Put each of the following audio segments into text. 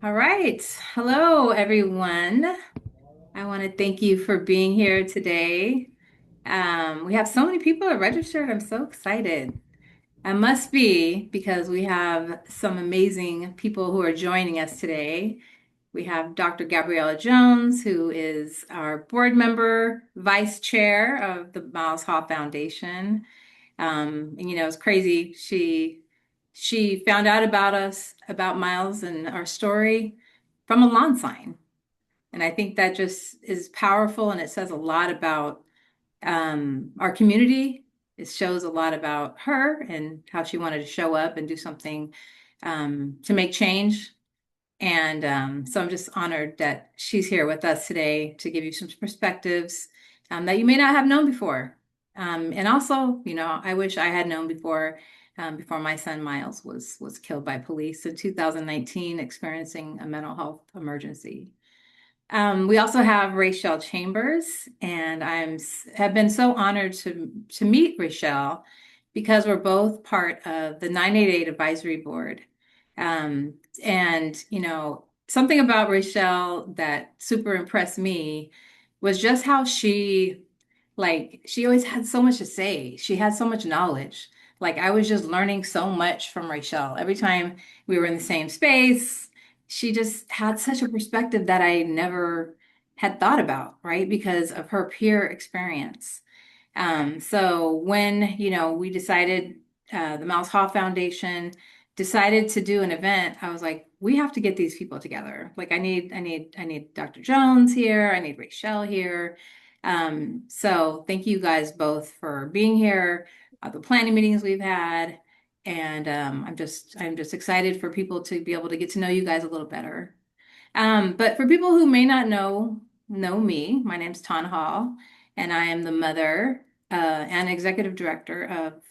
All right. Hello, everyone. I want to thank you for being here today. We have so many people that registered. I'm so excited. I must be because we have some amazing people who are joining us today. We have Dr. Gabriella Jones, who is our board member, vice chair of the Miles Hall Foundation. And it's crazy. She found out about us, about Miles and our story from a lawn sign. And I think that just is powerful and it says a lot about our community. It shows a lot about her and how she wanted to show up and do something to make change. And so I'm just honored that she's here with us today to give you some perspectives that you may not have known before. And also, I wish I had known before my son Miles was killed by police in 2019, experiencing a mental health emergency. We also have Rachel Chambers, and have been so honored to meet Rachel because we're both part of the 988 Advisory Board. And something about Rachel that super impressed me was just how she always had so much to say. She had so much knowledge. Like I was just learning so much from Rachel every time we were in the same space. She just had such a perspective that I never had thought about, right? Because of her peer experience. So when, we decided, the Mouse Hall Foundation decided to do an event, I was like, we have to get these people together. Like I need Dr. Jones here. I need Rachel here. So thank you guys both for being here, the planning meetings we've had. And I'm just excited for people to be able to get to know you guys a little better. But for people who may not know me, my name's Ton Hall, and I am the mother and executive director of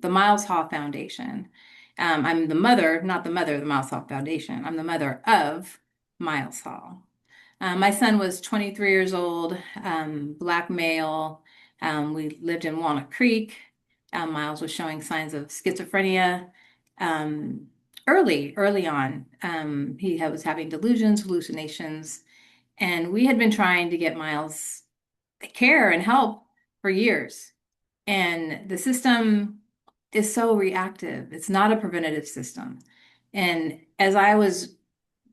the Miles Hall Foundation. I'm the mother, not the mother of the Miles Hall Foundation. I'm the mother of Miles Hall. My son was 23 years old, Black male. We lived in Walnut Creek. Miles was showing signs of schizophrenia early on. Was having delusions, hallucinations, and we had been trying to get Miles care and help for years. And the system is so reactive. It's not a preventative system. And as I was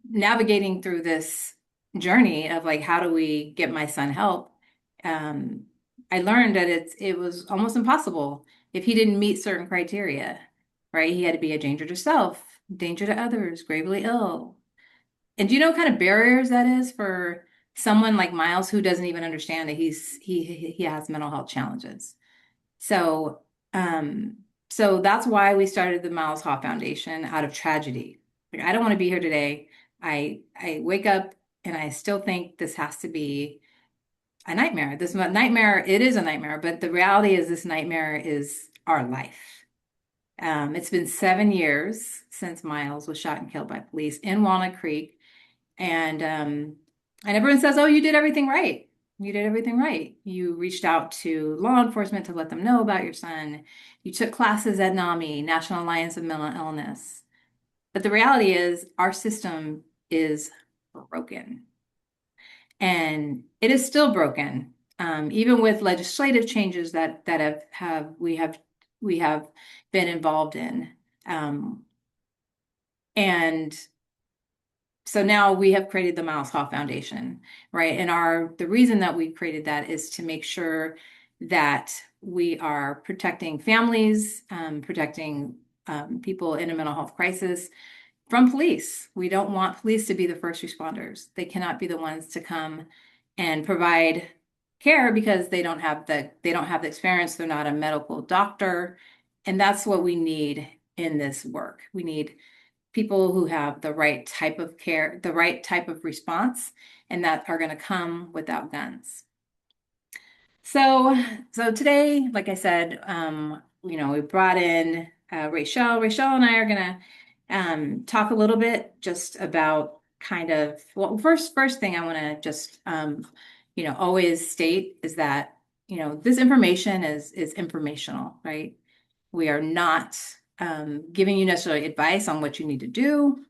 navigating through this journey of like, how do we get my son help? Um, I learned that it was almost impossible if he didn't meet certain criteria, right? He had to be a danger to self, danger to others, gravely ill. And do you know what kind of barriers that is for someone like Miles who doesn't even understand that he has mental health challenges? So, um, so that's why we started the Miles Hall Foundation out of tragedy. Like, I don't want to be here today. I wake up and I still think this has to be a nightmare. This nightmare, it is a nightmare, but the reality is this nightmare is our life. It's been 7 years since Miles was shot and killed by police in Walnut Creek. And everyone says, oh, you did everything right. You did everything right. You reached out to law enforcement to let them know about your son. You took classes at NAMI, National Alliance of Mental Illness. But the reality is our system is broken. And it is still broken, even with legislative changes that we have been involved in. And so now we have created the Miles Hall Foundation, right? And the reason that we created that is to make sure that we are protecting families, protecting people in a mental health crisis from police. We don't want police to be the first responders. They cannot be the ones to come and provide care because they don't have the experience. They're not a medical doctor. And that's what we need in this work. We need people who have the right type of care, the right type of response, and that are going to come without guns. So today, like I said, we brought in Rachel. Rachel and I are going to talk a little bit just about first thing I want to just, always state is that, this information is informational, right? We are not giving you necessarily advice on what you need to do.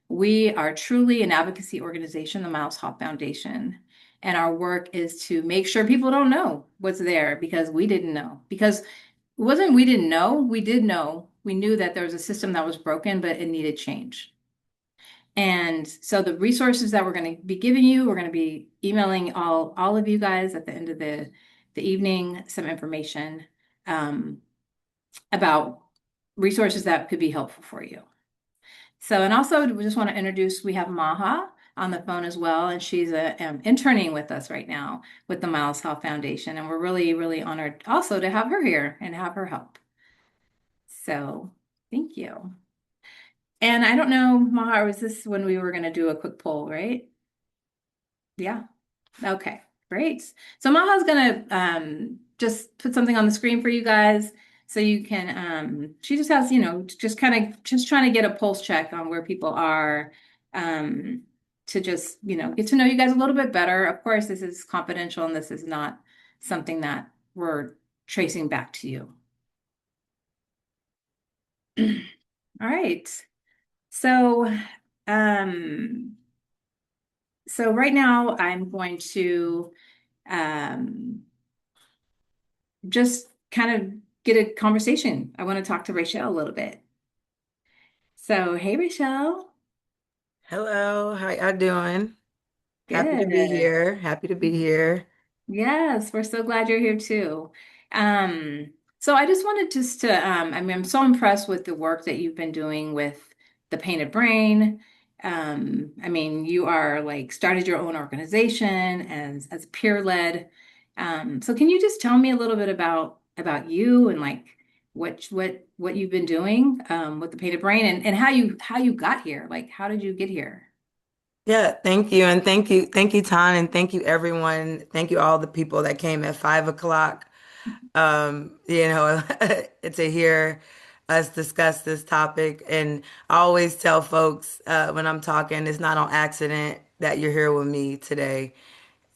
We are truly an advocacy organization, the Miles Hall Foundation. And our work is to make sure people don't know what's there because we didn't know. Because it wasn't we didn't know, we did know. We knew that there was a system that was broken, but it needed change. And so the resources that we're going to be giving you, we're going to be emailing all of you guys at the end of the evening some information um, about resources that could be helpful for you. So, and also we just want to introduce, we have Maha on the phone as well, and she's interning with us right now with the Miles Health Foundation, and we're really, really honored also to have her here and have her help. So, thank you. And I don't know, Maha, was this when we were going to do a quick poll, right? Yeah. Okay, great. So Maha's gonna just put something on the screen for you guys so you can she just has, just kind of just trying to get a pulse check on where people are to just, get to know you guys a little bit better. Of course, this is confidential and this is not something that we're tracing back to you. All right. So um so right now I'm going to um just kind of get a conversation. I want to talk to Rachel a little bit. So, hey, Rachel. Hello, how y'all doing? Happy to be Good. here. Happy to be here. Yes, we're so glad you're here too. So I just wanted just to, I mean, I'm so impressed with the work that you've been doing with the Painted Brain. I mean, you are like started your own organization as peer-led. So can you just tell me a little bit about you and like what you've been doing with the Painted Brain and how you got here? Like, how did you get here? Yeah, thank you. And thank you, Ton, and thank you everyone. Thank you all the people that came at 5 o'clock. You know, to hear us discuss this topic. And I always tell folks when I'm talking, it's not on accident that you're here with me today.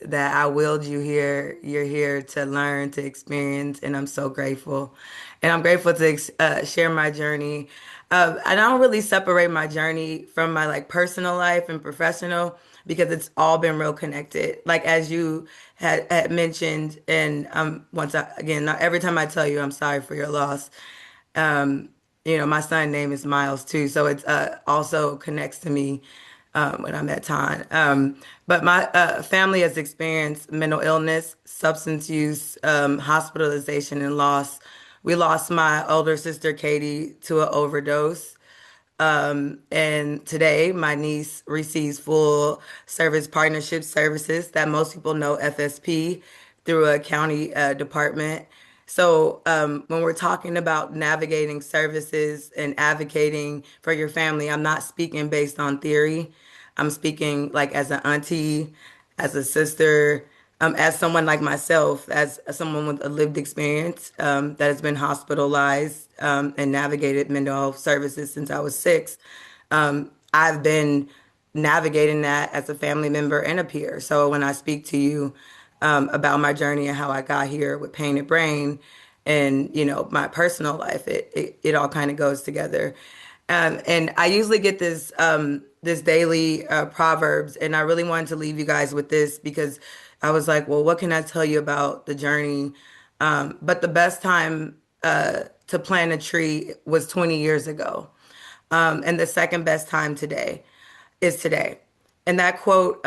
That I willed you here. You're here to learn, to experience, and I'm so grateful. And I'm grateful to share my journey. And I don't really separate my journey from my like personal life and professional because it's all been real connected. Like as you had mentioned, and again, not every time I tell you, I'm sorry for your loss. Um, my son's name is Miles too, so it's also connects to me when I'm at Ton. But my family has experienced mental illness, substance use, hospitalization, and loss. We lost my older sister Katie to an overdose. And today, my niece receives full service partnership services that most people know FSP through a county department. So, when we're talking about navigating services and advocating for your family, I'm not speaking based on theory. I'm speaking like as an auntie, as a sister, as someone like myself, as someone with a lived experience that has been hospitalized and navigated mental health services since I was 6. I've been navigating that as a family member and a peer. So when I speak to you about my journey and how I got here with Painted Brain and, my personal life, it all kind of goes together. And I usually get this daily proverbs, and I really wanted to leave you guys with this because I was like, well, what can I tell you about the journey? But the best time to plant a tree was 20 years ago, and the second best time today is today. And that quote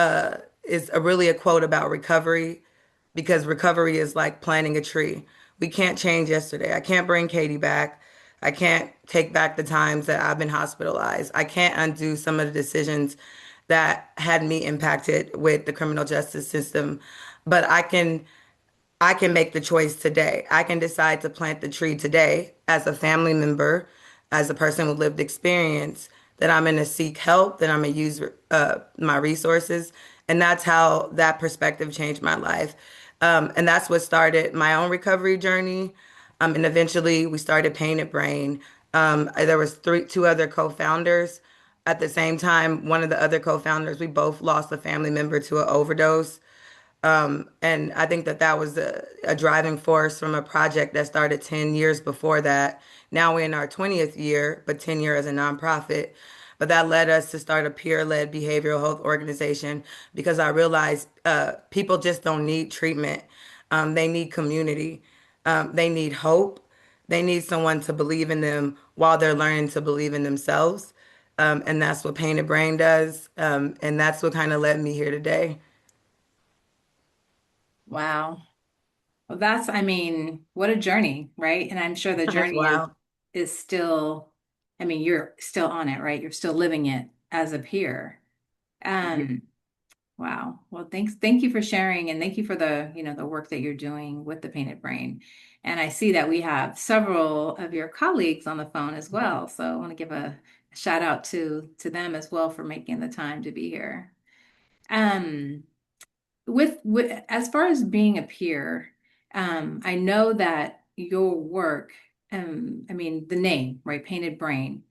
is really a quote about recovery because recovery is like planting a tree. We can't change yesterday. I can't bring Katie back. I can't take back the times that I've been hospitalized. I can't undo some of the decisions that had me impacted with the criminal justice system. But I can make the choice today. I can decide to plant the tree today as a family member, as a person with lived experience, that I'm going to seek help, that I'm going to use my resources. And that's how that perspective changed my life. And that's what started my own recovery journey. And eventually we started Painted Brain. There was two other co-founders. At the same time, one of the other co-founders, we both lost a family member to an overdose. And I think that that was a driving force from a project that started 10 years before that. Now we're in our 20th year, but 10 year as a nonprofit. But that led us to start a peer-led behavioral health organization because I realized people just don't need treatment. They need community. They need hope. They need someone to believe in them while they're learning to believe in themselves. And that's what Painted Brain does. And that's what kind of led me here today. Wow. Well, I mean, what a journey, right? And I'm sure the That's journey is wild. is still, I mean, you're still on it, right? You're still living it as a peer. Um, wow. Well, thank you for sharing and thank you for the work that you're doing with the Painted Brain. And I see that we have several of your colleagues on the phone as well. So I want to give a shout out to them as well for making the time to be here. Um, with as far as being a peer, I know that your work, I mean the name, right, Painted Brain.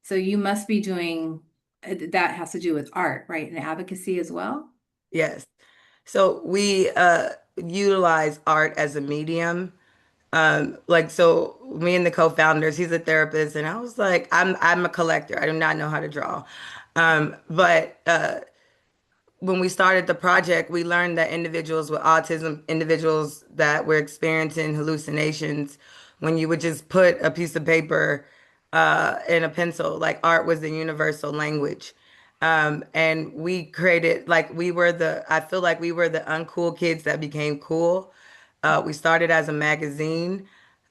So you must be doing that has to do with art, right, and advocacy as well. Yes. So we utilize art as a medium. Like so me and the co-founders, he's a therapist and I was like, I'm a collector. I do not know how to draw. But when we started the project, we learned that individuals with autism, individuals that were experiencing hallucinations, when you would just put a piece of paper and a pencil, like art was the universal language. And we created, like, I feel like we were the uncool kids that became cool. We started as a magazine,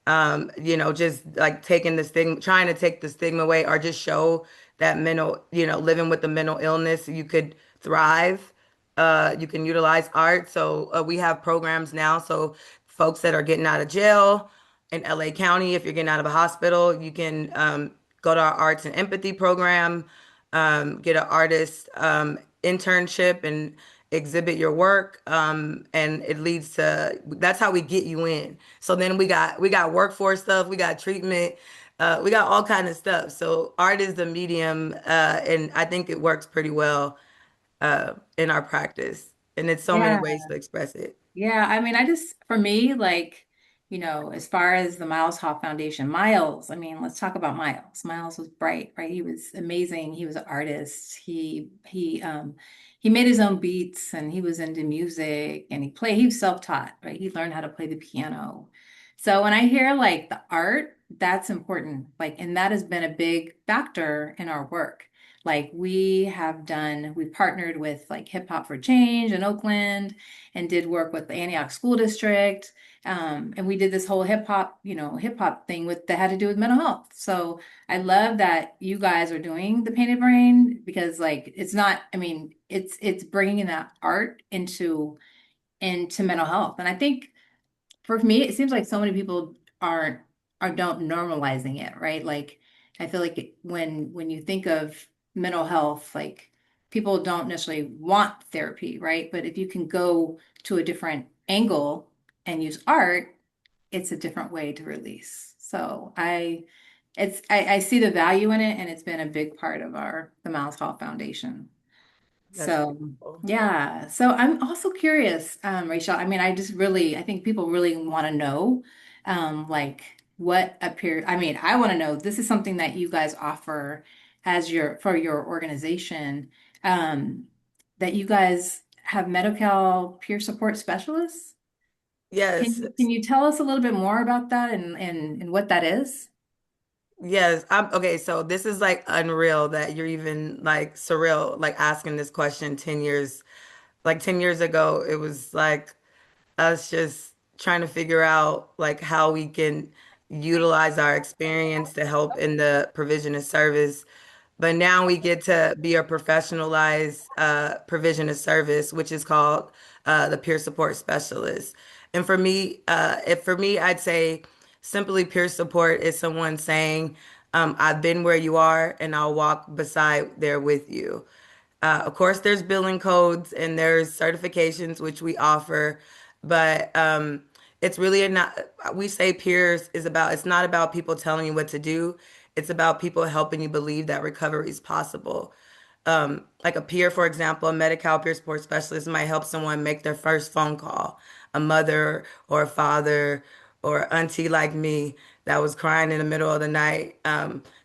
just like taking the stigma, trying to take the stigma away or just show that living with the mental illness, you could thrive. You can utilize art. So we have programs now. So folks that are getting out of jail in LA County, if you're getting out of a hospital, you can go to our arts and empathy program, get an artist internship and exhibit your work. And it leads to that's how we get you in. So then we got workforce stuff, we got treatment, we got all kind of stuff. So art is the medium, and I think it works pretty well in our practice. And it's so many Yeah. ways to express it. Yeah, I mean, for me, like, as far as the Miles Hoff Foundation, Miles, I mean, let's talk about Miles. Miles was bright, right? He was amazing. He was an artist. He made his own beats and he was into music and he was self-taught, right? He learned how to play the piano. So when I hear like the art, that's important. Like, and that has been a big factor in our work. Like we partnered with like Hip Hop for Change in Oakland and did work with the Antioch School District. And we did this whole hip hop thing that had to do with mental health. So I love that you guys are doing the Painted Brain because like it's not, I mean, it's bringing that art into mental health. And I think for me, it seems like so many people aren't are don't normalizing it, right? Like I feel like when you think of mental health, like people don't necessarily want therapy, right? But if you can go to a different angle and use art, it's a different way to release. So I see the value in it, and it's been a big part of the Miles Hall Foundation. That's So, beautiful. yeah. So I'm also curious, Rachel. I mean, I think people really want to know, like what appear. I mean, I want to know, this is something that you guys offer for your organization, um, that you guys have medical peer support specialists. Yes, Can you tell us a little bit more about that and what that is? yes. I'm okay. So this is like unreal that you're even like surreal, like asking this question 10 years, like 10 years ago, it was like us just trying to figure out like how we can utilize our experience to help in the provision of service. But now we get to be a professionalized provision of service, which is called the peer support specialist. And for me, I'd say simply peer support is someone saying, "I've been where you are, and I'll walk beside there with you." Of course, there's billing codes and there's certifications which we offer, but it's really not. We say peers is about. It's not about people telling you what to do. It's about people helping you believe that recovery is possible. Like a peer, for example, a Medi-Cal peer support specialist might help someone make their first phone call, a mother or a father or auntie like me that was crying in the middle of the night.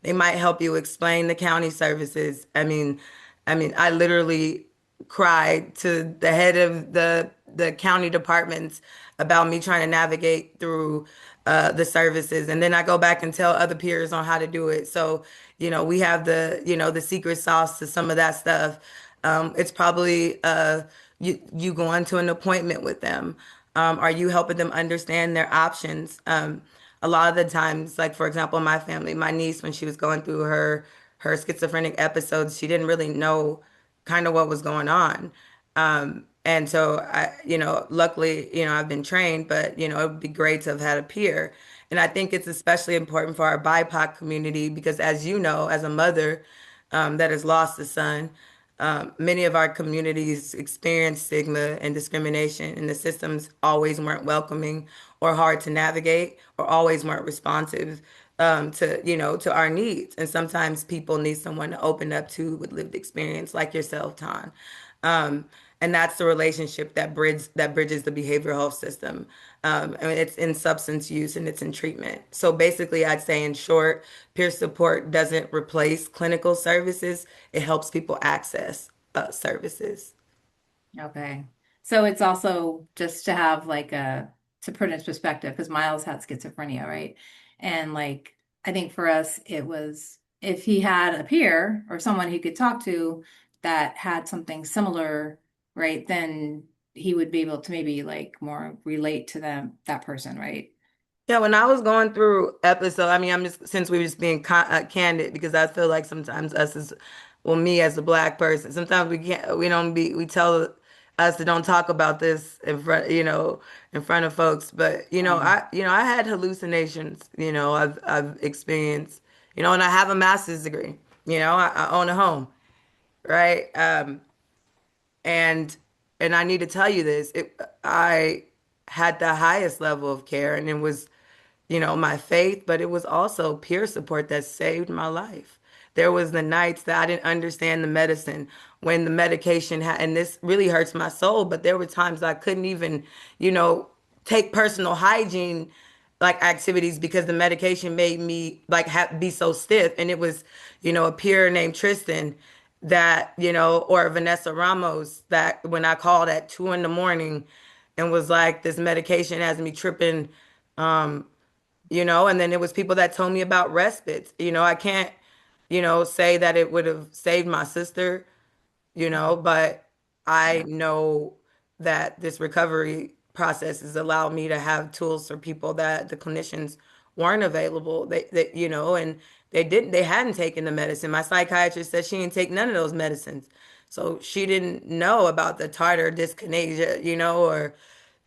They might help you explain the county services. I literally cried to the head of the county departments about me trying to navigate through the services, and then I go back and tell other peers on how to do it. So, we have the secret sauce to some of that stuff. It's probably you going to an appointment with them. Are you helping them understand their options? A lot of the times, like for example, my family, my niece, when she was going through her schizophrenic episodes, she didn't really know kind of what was going on. And so luckily, I've been trained, but it would be great to have had a peer. And I think it's especially important for our BIPOC community because, as you know, as a mother that has lost a son, many of our communities experience stigma and discrimination, and the systems always weren't welcoming or hard to navigate or always weren't responsive to our needs. And sometimes people need someone to open up to with lived experience, like yourself, Ton. Um, and that's the relationship that bridges the behavioral health system. It's in substance use and it's in treatment. So basically, I'd say in short, peer support doesn't replace clinical services. It helps people access services. Okay. So it's also just to have to put it in perspective, because Miles had schizophrenia, right? And like, I think for us, it was if he had a peer or someone he could talk to that had something similar, right, then he would be able to maybe like more relate to that person, right? Yeah, when I was going through episode, I'm just since we were just being candid because I feel like sometimes me as a black person, sometimes we tell us to don't talk about this in front of folks. But Um, I had hallucinations. I've experienced, and I have a master's degree. I own a home, right? And and I need to tell you this. I had the highest level of care, and it was my faith, but it was also peer support that saved my life. There was the nights that I didn't understand the medicine when the medication had, and this really hurts my soul, but there were times I couldn't even, you know, take personal hygiene like activities because the medication made me like be so stiff. And it was, a peer named Tristan that, or Vanessa Ramos that when I called at 2 in the morning and was like, this medication has me tripping, and then it was people that told me about respites. I can't, say that it would have saved my sister, but I yeah. know that this recovery process has allowed me to have tools for people that the clinicians weren't available. And they hadn't taken the medicine. My psychiatrist said she didn't take none of those medicines. So she didn't know about the tartar dyskinesia, or,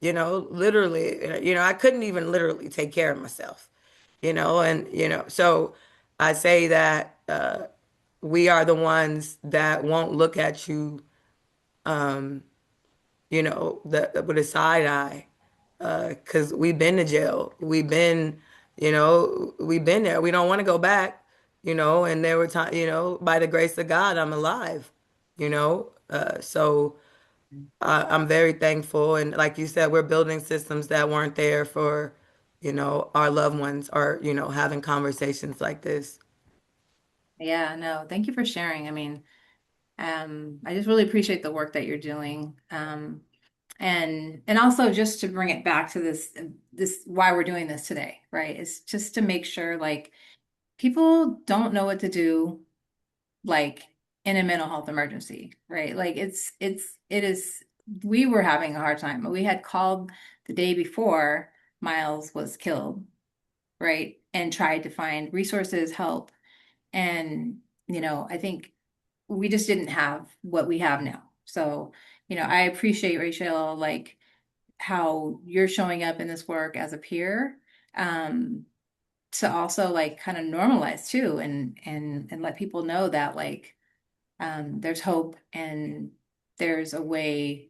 literally, I couldn't even literally take care of myself, and, so I say that, we are the ones that won't look at you, with a side eye, because we've been to jail. We've been there. We don't want to go back, and there were times, by the grace of God, I'm alive, so I'm very thankful. And like you said, we're building systems that weren't there for, our loved ones or, having conversations like this. Yeah, no, thank you for sharing. I mean, I just really appreciate the work that you're doing. And also just to bring it back to this why we're doing this today, right? It's just to make sure like people don't know what to do like in a mental health emergency, right? Like it is we were having a hard time. We had called the day before Miles was killed, right? And tried to find resources, help. And, I think we just didn't have what we have now. So, I appreciate Rachel, like how you're showing up in this work as a peer, um, to also like kind of normalize too and let people know that like there's hope and there's a way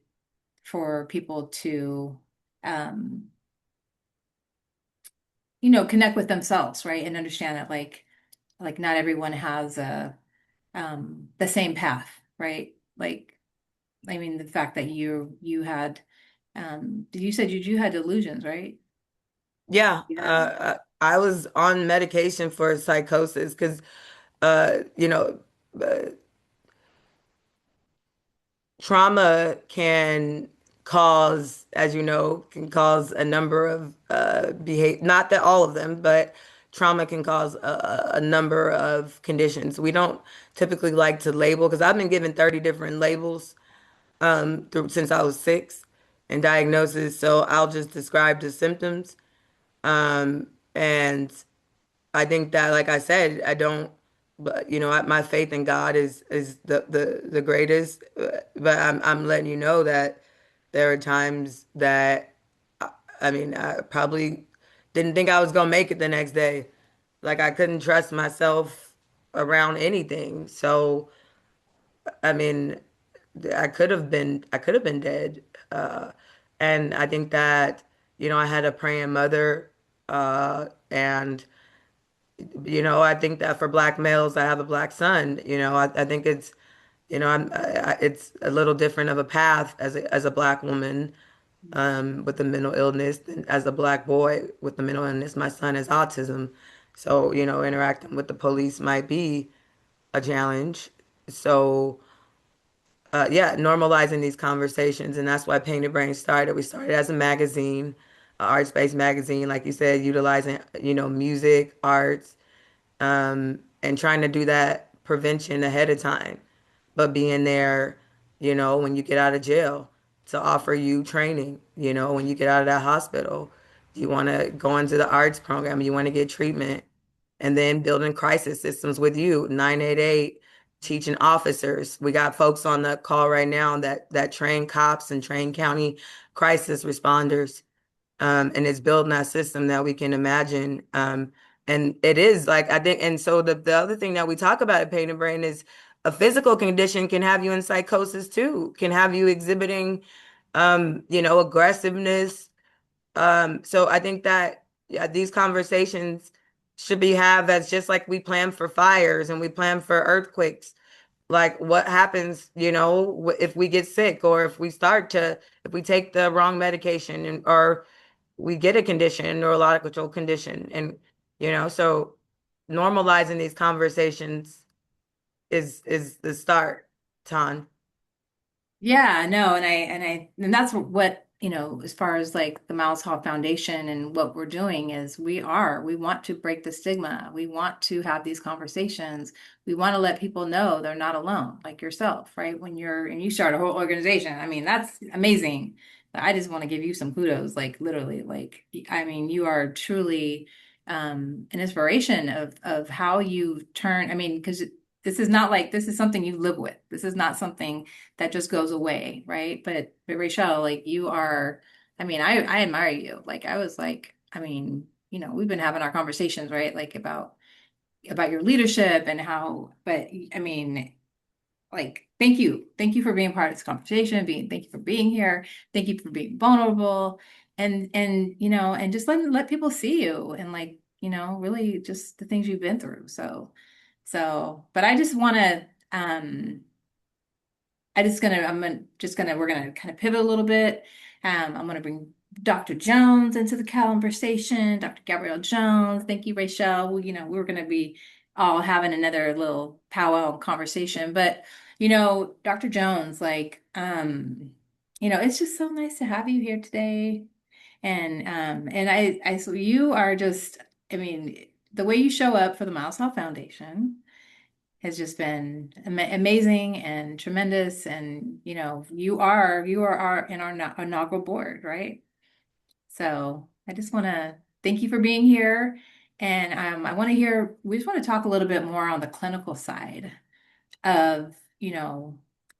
for people to um, connect with themselves, right? And understand that like not everyone has the same path, right? Like, I mean, the fact that you had, you said you had delusions, right? Yeah, Yeah. I was on medication for psychosis because, you know, uh, trauma can cause, as you know, can cause a number of behavior, not that all of them, but trauma can cause a number of conditions. We don't typically like to label because I've been given 30 different labels since I was 6 and diagnosis. So I'll just describe the symptoms. And I think that, like I said, I don't, but my faith in God is the greatest. But I'm letting you know that there are times that, I mean, I probably didn't think I was gonna make it the next day. Like I couldn't trust myself around anything. So, I mean, I could have been dead. Uh, and I think that, I had a praying mother, and I think that for black males, I have a black son. I think it's, it's a little different of a path as a black woman with a mental illness than as a black boy with a mental illness. My son has autism, so interacting with the police might be a challenge. So yeah, normalizing these conversations, and that's why Painted Brain started. We started as a magazine, arts-based magazine, like you said, utilizing music, arts, and trying to do that prevention ahead of time, but being there, when you get out of jail to offer you training, when you get out of that hospital, you want to go into the arts program, you want to get treatment, and then building crisis systems with you, 988, teaching officers. We got folks on the call right now that train cops and train county crisis responders, and it's building that system that we can imagine. And it is like I think, and so the other thing that we talk about at Pain and Brain is a physical condition can have you in psychosis too, can have you exhibiting, aggressiveness. So I think that, yeah, these conversations should be have as just like we plan for fires and we plan for earthquakes. Like what happens, if we get sick or if we take the wrong medication or we get a condition, a neurological condition. And, so normalizing these conversations is the start, Tan. Yeah, no, and that's what, as far as like the Mouse Hall Foundation and what we're doing is we want to break the stigma. We want to have these conversations. We want to let people know they're not alone, like yourself, right? And you start a whole organization. I mean, that's amazing. I just want to give you some kudos, like literally, like I mean, you are truly an inspiration of how you turn. I mean, because this is not like this is something you live with. This is not something that just goes away, right? But Rachel, like you are, I mean, I admire you. Like I was like, I mean, we've been having our conversations, right? Like about your leadership and how, but I mean, like thank you for being part of this conversation. Thank you for being here. Thank you for being vulnerable, and and just let people see you and like really just the things you've been through. But I just want to just gonna, we're gonna kind of pivot a little bit. I'm gonna bring Dr. Jones into the conversation, Dr. Gabrielle Jones. Thank you, Rachel. Well, we're gonna be all having another little powwow conversation, but Dr. Jones, like, it's just so nice to have you here today. And so you are just, I mean, the way you show up for the Miles Hall Foundation has just been amazing and tremendous. And you are in our inaugural board, right? So I just want to thank you for being here. And we just want to talk a little bit more on the clinical side of,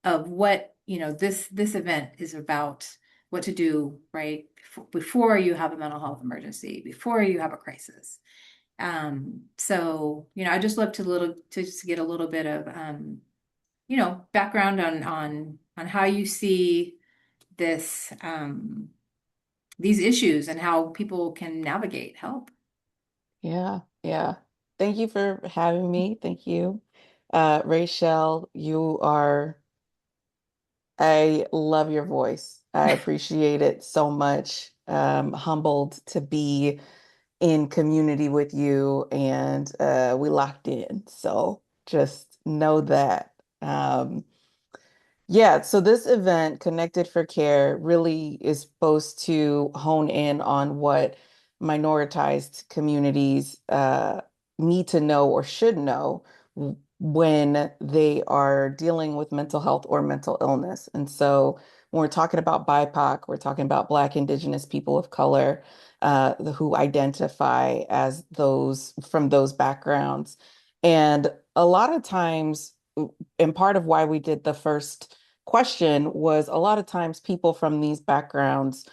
of what, this event is about, what to do, right? Before you have a mental health emergency, before you have a crisis. So, I just love to just get a little bit of background on how you see this these issues and how people can navigate help. Yeah, yeah. Thank you for having me. Thank you. Rachel, I love your voice. I appreciate it so much. Humbled to be in community with you, and we locked in. So just know that. Yeah, so this event, Connected for Care, really is supposed to hone in on what minoritized communities need to know or should know when they are dealing with mental health or mental illness. And so when we're talking about BIPOC, we're talking about Black, Indigenous people of color who identify as those from those backgrounds. And a lot of times, and part of why we did the first question was a lot of times people from these backgrounds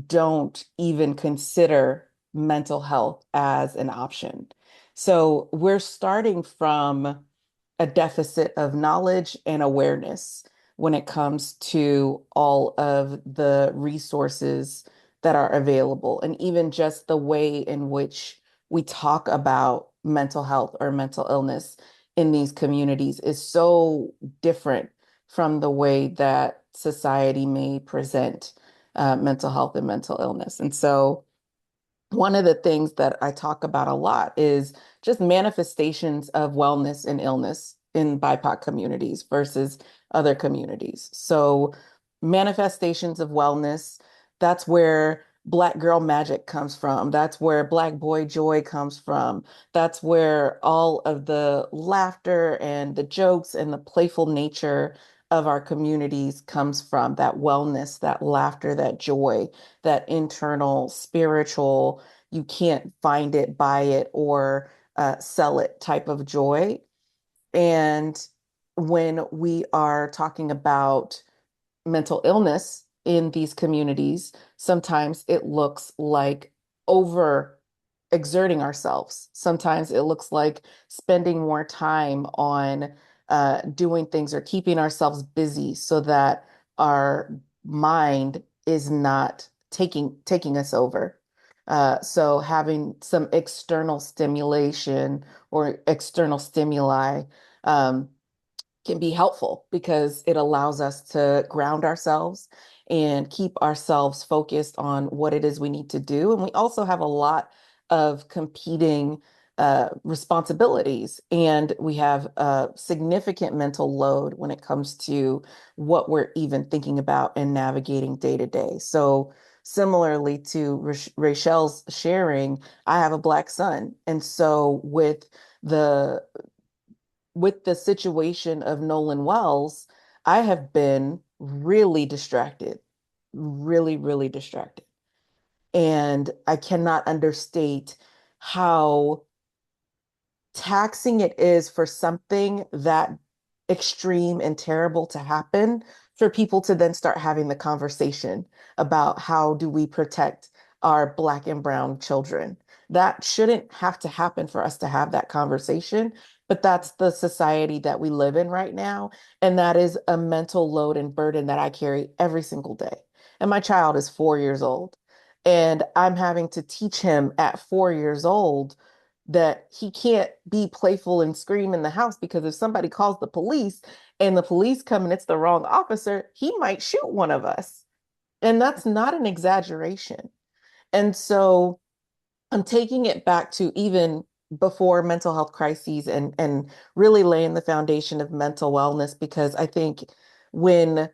don't even consider mental health as an option. So we're starting from a deficit of knowledge and awareness when it comes to all of the resources that are available, and even just the way in which we talk about mental health or mental illness in these communities is so different from the way that society may present mental health and mental illness. And so one of the things that I talk about a lot is just manifestations of wellness and illness in BIPOC communities versus other communities. So, manifestations of wellness, that's where Black girl magic comes from. That's where Black boy joy comes from. That's where all of the laughter and the jokes and the playful nature of our communities comes from. That wellness, that laughter, that joy, that internal spiritual, you can't find it, buy it, or sell it type of joy. And when we are talking about mental illness in these communities, sometimes it looks like over exerting ourselves. Sometimes it looks like spending more time on doing things or keeping ourselves busy so that our mind is not taking us over. So having some external stimulation or external stimuli um, can be helpful because it allows us to ground ourselves and keep ourselves focused on what it is we need to do. And we also have a lot of competing responsibilities, and we have a significant mental load when it comes to what we're even thinking about and navigating day to day. So, similarly to Rachel's sharing, I have a Black son. And so, the with the situation of Nolan Wells, I have been really distracted, really, really distracted. And I cannot understate how taxing it is for something that extreme and terrible to happen for people to then start having the conversation about how do we protect our Black and brown children. That shouldn't have to happen for us to have that conversation, but that's the society that we live in right now. And that is a mental load and burden that I carry every single day. And my child is 4 years old. And I'm having to teach him at 4 years old that he can't be playful and scream in the house because if somebody calls the police and the police come and it's the wrong officer, he might shoot one of us. And that's not an exaggeration. And so I'm taking it back to even before mental health crises and really laying the foundation of mental wellness because I think when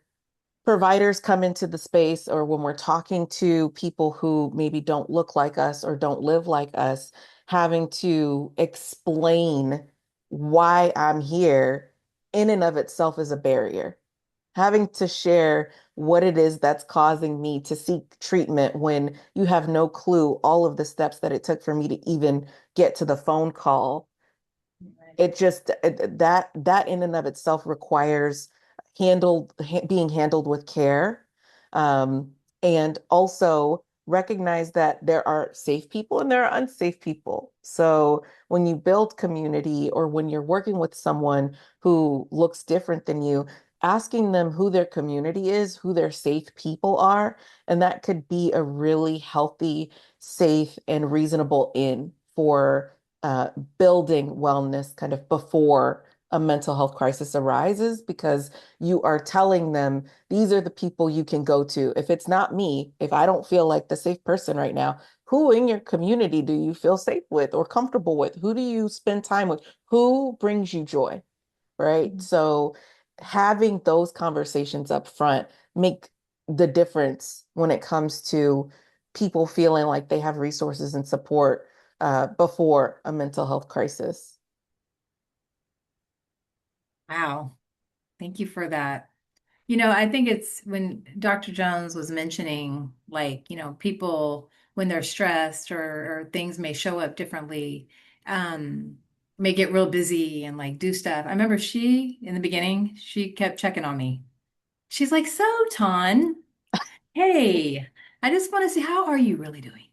providers come into the space or when we're talking to people who maybe don't look like us or don't live like us, having to explain why I'm here in and of itself is a barrier. Having to share what it is that's causing me to seek treatment when you have no clue all of the steps that it took for me to even get to the phone call, it just that in and of itself requires being handled with care, um, and also recognize that there are safe people and there are unsafe people. So when you build community or when you're working with someone who looks different than you, asking them who their community is, who their safe people are, and that could be a really healthy, safe, and reasonable in for uh, building wellness kind of before a mental health crisis arises because you are telling them these are the people you can go to. If it's not me, if I don't feel like the safe person right now, who in your community do you feel safe with or comfortable with? Who do you spend time with? Who brings you joy? Right? Mhm. So having those conversations up front make the difference when it comes to people feeling like they have resources and support before a mental health crisis. Wow. Thank you for that. I think it's when Dr. Jones was mentioning, like, people when they're stressed or things may show up differently, um, may get real busy and like do stuff. I remember in the beginning, she kept checking on me. She's like, "So, Ton, hey, I just want to see how are you really doing?"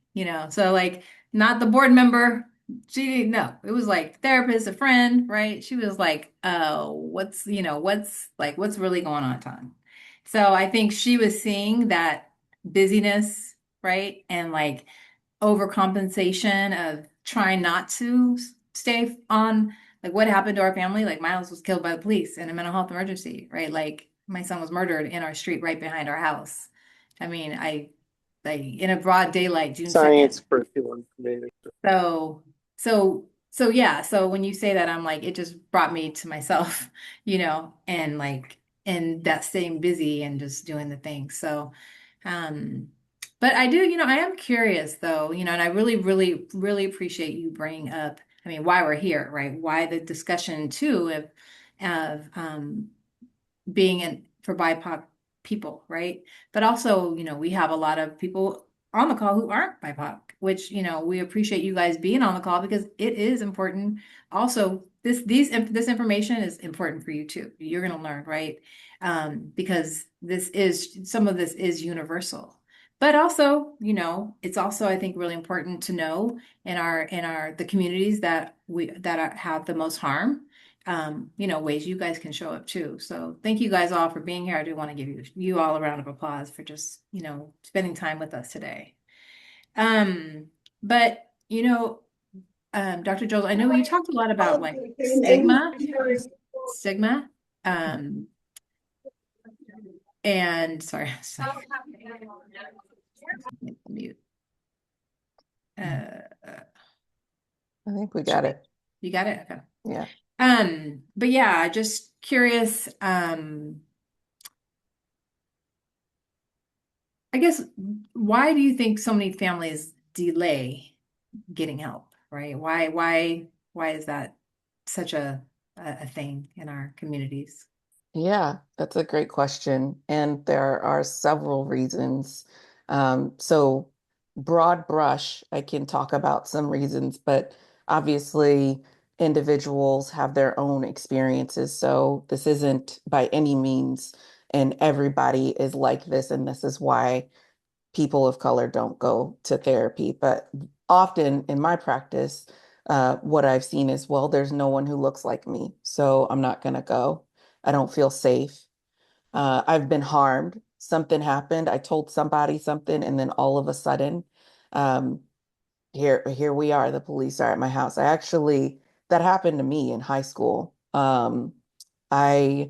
So like not the board member. She didn't know. It was like therapist, a friend, right? She was like, what's really going on, Ton? So I think she was seeing that busyness, right? And like overcompensation of trying not to stay on like what happened to our family. Like Miles was killed by the police in a mental health emergency, right? Like my son was murdered in our street right behind our house. I mean, I like in a broad daylight, June 2nd. Science curriculum today. So, so yeah. So when you say that, I'm like, it just brought me to myself, and like, and that staying busy and just doing the things. So, um, but I do, I am curious though, and I really, really, really appreciate you bringing up, I mean, why we're here, right? Why the discussion too of being in for BIPOC people, right? But also, we have a lot of people on the call who aren't BIPOC, which, we appreciate you guys being on the call because it is important. Also, this information is important for you too. You're going to learn, right? Because some of this is universal. But also, it's also I think really important to know the communities have the most harm, ways you guys can show up too. So thank you guys all for being here. I do want to give you all a round of applause for just, spending time with us today. Um, but Dr. Joel, I know you talked a lot about like stigma, um, and sorry, sorry, mute. Uh, I think we got it. you got it? Okay. Yeah. But yeah, just curious, I guess, why do you think so many families delay getting help, right? Why is that such a thing in our communities? Yeah, that's a great question. And there are several reasons. So, broad brush, I can talk about some reasons, but obviously, individuals have their own experiences. So, this isn't by any means, and everybody is like this. And this is why people of color don't go to therapy. But often in my practice, what I've seen is, well, there's no one who looks like me, so I'm not going to go. I don't feel safe. I've been harmed. Something happened. I told somebody something, and then all of a sudden, um, here we are. The police are at my house. That happened to me in high school. I I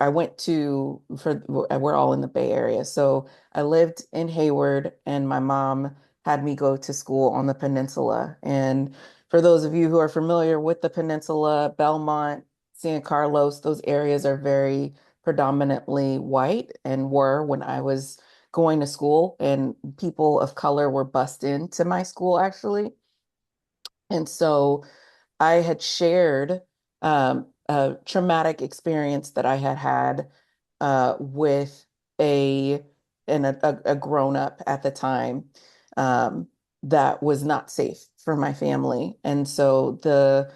went to for we're all in the Bay Area. So I lived in Hayward and my mom had me go to school on the peninsula. And for those of you who are familiar with the peninsula, Belmont, San Carlos, those areas are very predominantly white and were when I was going to school, and people of color were bussed into my school actually. And so I had shared a traumatic experience that I had had with a a grown up at the time, um, that was not safe for my family. And so the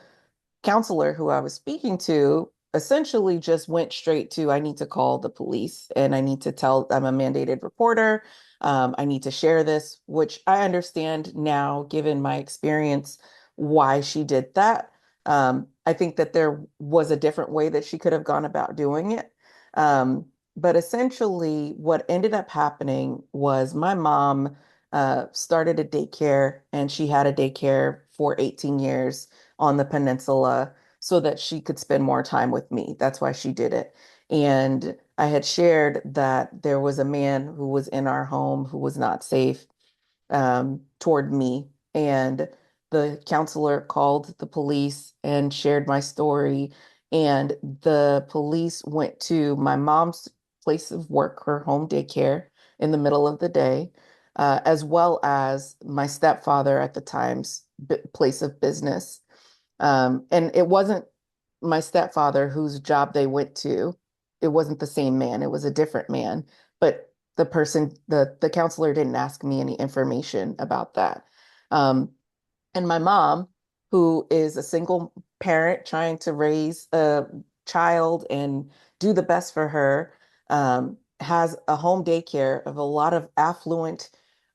counselor who I was speaking to essentially just went straight to, I need to call the police and I need to tell, I'm a mandated reporter. I need to share this, which I understand now, given my experience, why she did that. I think that there was a different way that she could have gone about doing it. Um, but essentially, what ended up happening was my mom started a daycare, and she had a daycare for 18 years on the peninsula. so that she could spend more time with me. That's why she did it. And I had shared that there was a man who was in our home who was not safe toward me. And the counselor called the police and shared my story. And the police went to my mom's place of work, her home daycare, in the middle of the day, as well as my stepfather at the time's place of business. And it wasn't my stepfather whose job they went to. It wasn't the same man. It was a different man. But the counselor didn't ask me any information about that. Um, and my mom, who is a single parent trying to raise a child and do the best for her, has a home daycare of a lot of affluent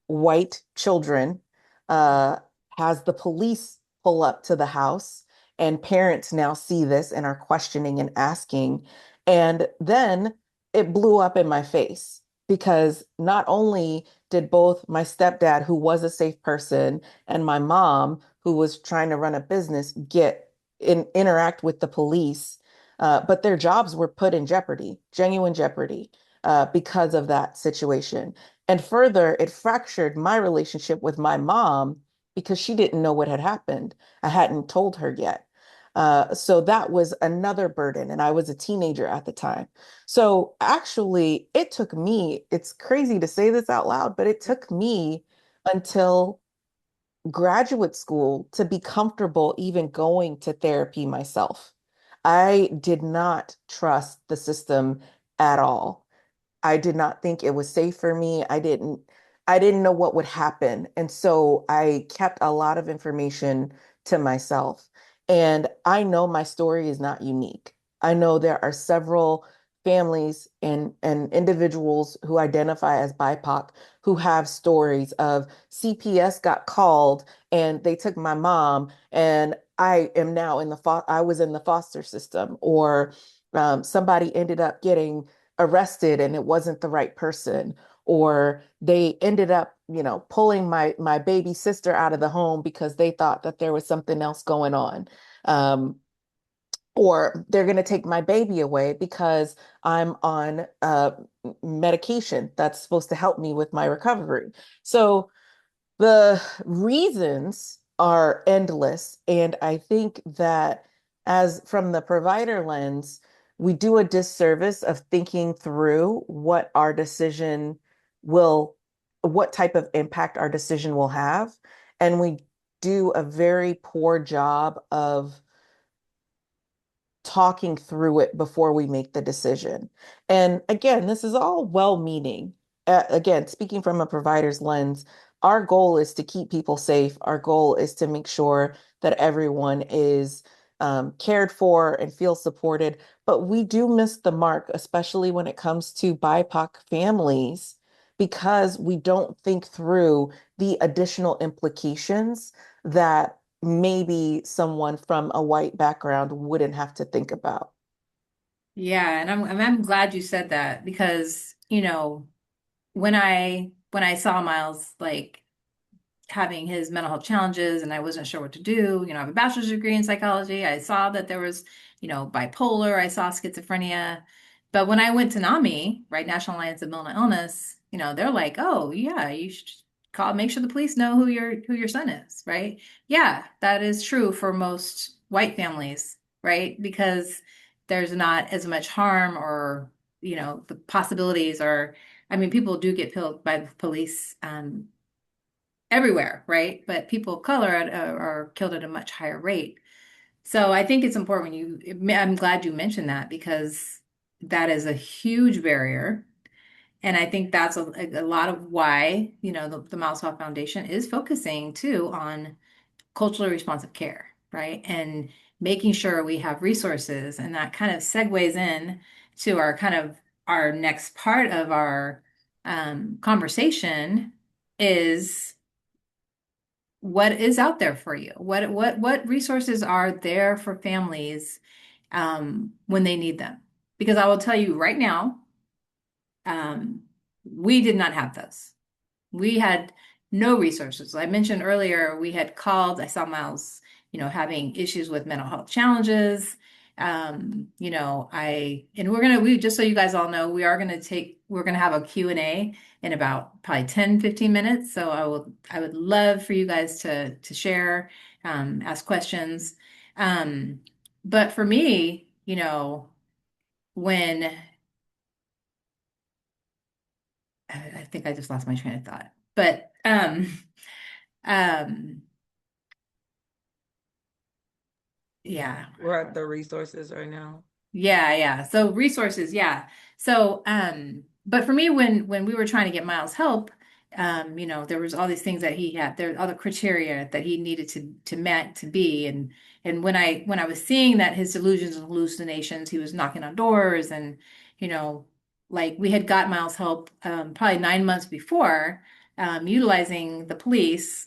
white children, uh, has the police pull up to the house, and parents now see this and are questioning and asking. And then it blew up in my face because not only did both my stepdad, who was a safe person, and my mom, who was trying to run a business, interact with the police, but their jobs were put in jeopardy, genuine jeopardy, because of that situation. And further, it fractured my relationship with my mom because she didn't know what had happened. I hadn't told her yet. So that was another burden, and I was a teenager at the time. So actually, it took me, it's crazy to say this out loud, but it took me until graduate school to be comfortable even going to therapy myself. I did not trust the system at all. I did not think it was safe for me. I didn't know what would happen. And so I kept a lot of information to myself. And I know my story is not unique. I know there are several families and individuals who identify as BIPOC who have stories of CPS got called and they took my mom and I was in the foster system, or somebody ended up getting arrested and it wasn't the right person, or they ended up pulling my baby sister out of the home because they thought that there was something else going on, um, or they're going to take my baby away because I'm on medication that's supposed to help me with my recovery. So the reasons are endless. And I think that, as from the provider lens, we do a disservice of thinking through will, what type of impact our decision will have. And we do a very poor job of talking through it before we make the decision. And again, this is all well-meaning. Again, speaking from a provider's lens, our goal is to keep people safe. Our goal is to make sure that everyone is cared for and feels supported. But we do miss the mark, especially when it comes to BIPOC families, because we don't think through the additional implications that maybe someone from a white background wouldn't have to think about. Yeah, and I'm glad you said that because, when I saw Miles like having his mental health challenges and I wasn't sure what to do. I have a bachelor's degree in psychology. I saw that there was, bipolar, I saw schizophrenia. But when I went to NAMI, right, National Alliance of Mental Illness, they're like, oh yeah, you should call, make sure the police know who your son is, right? Yeah, that is true for most white families, right? Because there's not as much harm or, the possibilities are, I mean, people do get killed by the police everywhere, right? But people of color are killed at a much higher rate. So I think it's important I'm glad you mentioned that because that is a huge barrier. And I think that's a lot of why, the Miles Health Foundation is focusing too on culturally responsive care, right? And making sure we have resources. And that kind of segues in to our next part of our conversation is what is out there for you? What resources are there for families when they need them? Because I will tell you right now, um, we did not have those. We had no resources. I mentioned earlier we had called. I saw Miles having issues with mental health challenges. And we just so you guys all know, we're gonna have a Q&A in about probably 10, 15 minutes. So I would love for you guys to share, ask questions. Um, but for me, when I think I just lost my train of thought, but um, yeah. We're at the resources right now. Yeah, yeah. So resources, yeah. So, but for me, when we were trying to get Miles help, there was all these things that he had, there all the criteria that he needed to met to be, and when I was seeing that his delusions and hallucinations, he was knocking on doors, and you know, like we had got Miles help probably 9 months before, utilizing the police.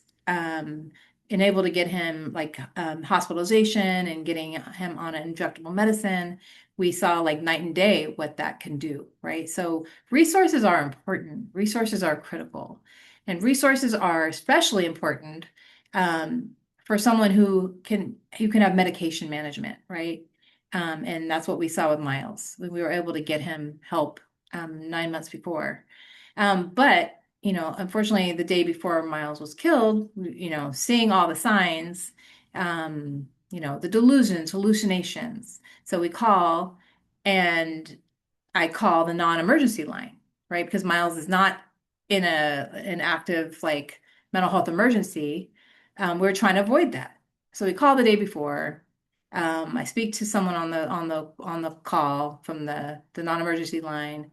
And able to get him like hospitalization and getting him on an injectable medicine, we saw like night and day what that can do, right? So resources are important. Resources are critical. And resources are especially important um, for someone who can have medication management, right? And that's what we saw with Miles. We were able to get him help 9 months before. But unfortunately, the day before Miles was killed, seeing all the signs, the delusions, hallucinations. So we call, and I call the non-emergency line, right? Because Miles is not in an active like mental health emergency. We're trying to avoid that. So we call the day before. I speak to someone on the call from the non-emergency line.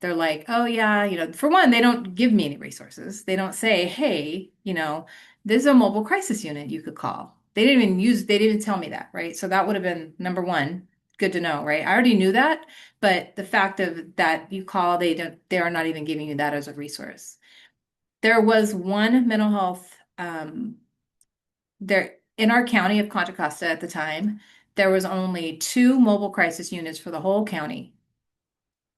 They're like, oh yeah, for one, they don't give me any resources. They don't say, hey, there's a mobile crisis unit you could call. They didn't even tell me that, right? So that would have been number one, good to know, right? I already knew that, but the fact of that you call, they are not even giving you that as a resource. There was one mental health, there in our county of Contra Costa at the time, there was only two mobile crisis units for the whole county.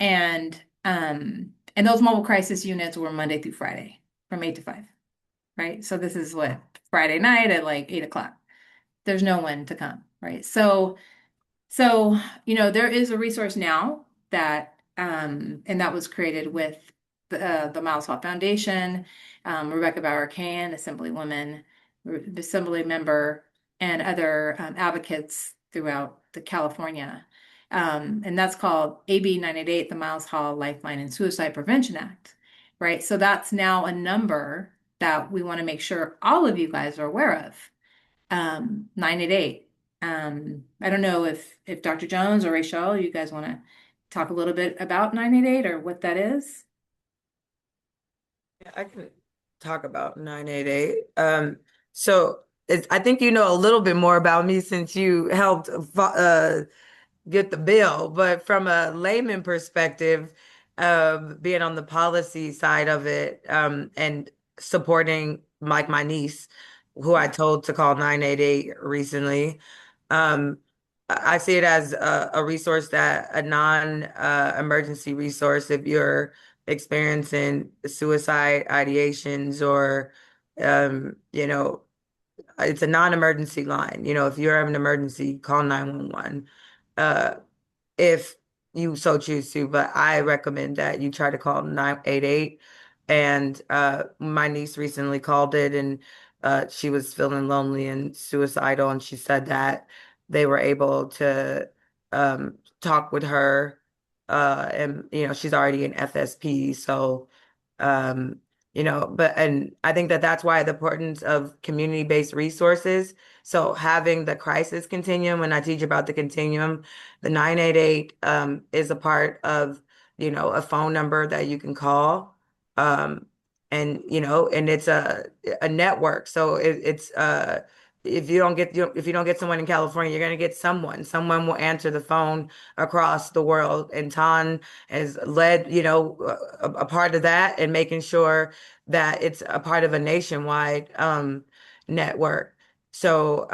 And those mobile crisis units were Monday through Friday from 8 to 5, right? So this is what, Friday night at like 8 o'clock. There's no one to come, right? So, there is a resource now and that was created with the Miles Hall Foundation, Rebecca Bauer Cahan, Assemblywoman, Assembly member, and other advocates throughout the California. And that's called AB 988, the Miles Hall Lifeline and Suicide Prevention Act, right? So that's now a number that we want to make sure all of you guys are aware of. 988. I don't know if Dr. Jones or Rachel, you guys want to talk a little bit about 988 or what that is? Yeah, I can talk about 988. So I think you know a little bit more about me since you helped get the bill, but from a layman perspective, being on the policy side of it, and supporting like my niece, who I told to call 988 recently, um, I see it as a resource that a non-emergency resource if you're experiencing suicide ideations or, you know, it's a non-emergency line. You know, if you're having an emergency, call 911. If you so choose to, but I recommend that you try to call 988. And my niece recently called it and she was feeling lonely and suicidal, and she said that they were able to talk with her, and she's already in FSP, so um but and I think that that's why the importance of community-based resources. So having the crisis continuum, when I teach about the continuum, the 988 is a part of, a phone number that you can call. Um, and it's a network. So it's if you don't get someone in California, you're gonna get someone. Someone will answer the phone across the world. And Tan has led, a part of that and making sure that it's a part of a nationwide network. So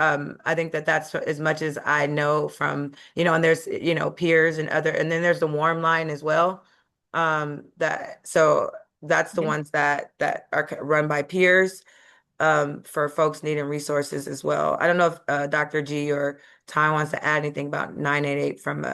I think that that's as much as I know from, and there's, peers and then there's the warm line as well. That's the Yeah. ones that are run by peers. for folks needing resources as well. I don't know if Dr. G or Ty wants to add anything about 988 from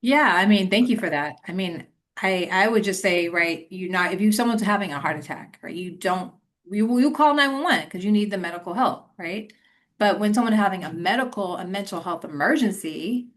Yeah, I mean, thank you for that. I mean, I would just say, right, you not if you someone's having a heart attack, right, you call 911 because you need the medical help, right? But when someone having a mental health emergency,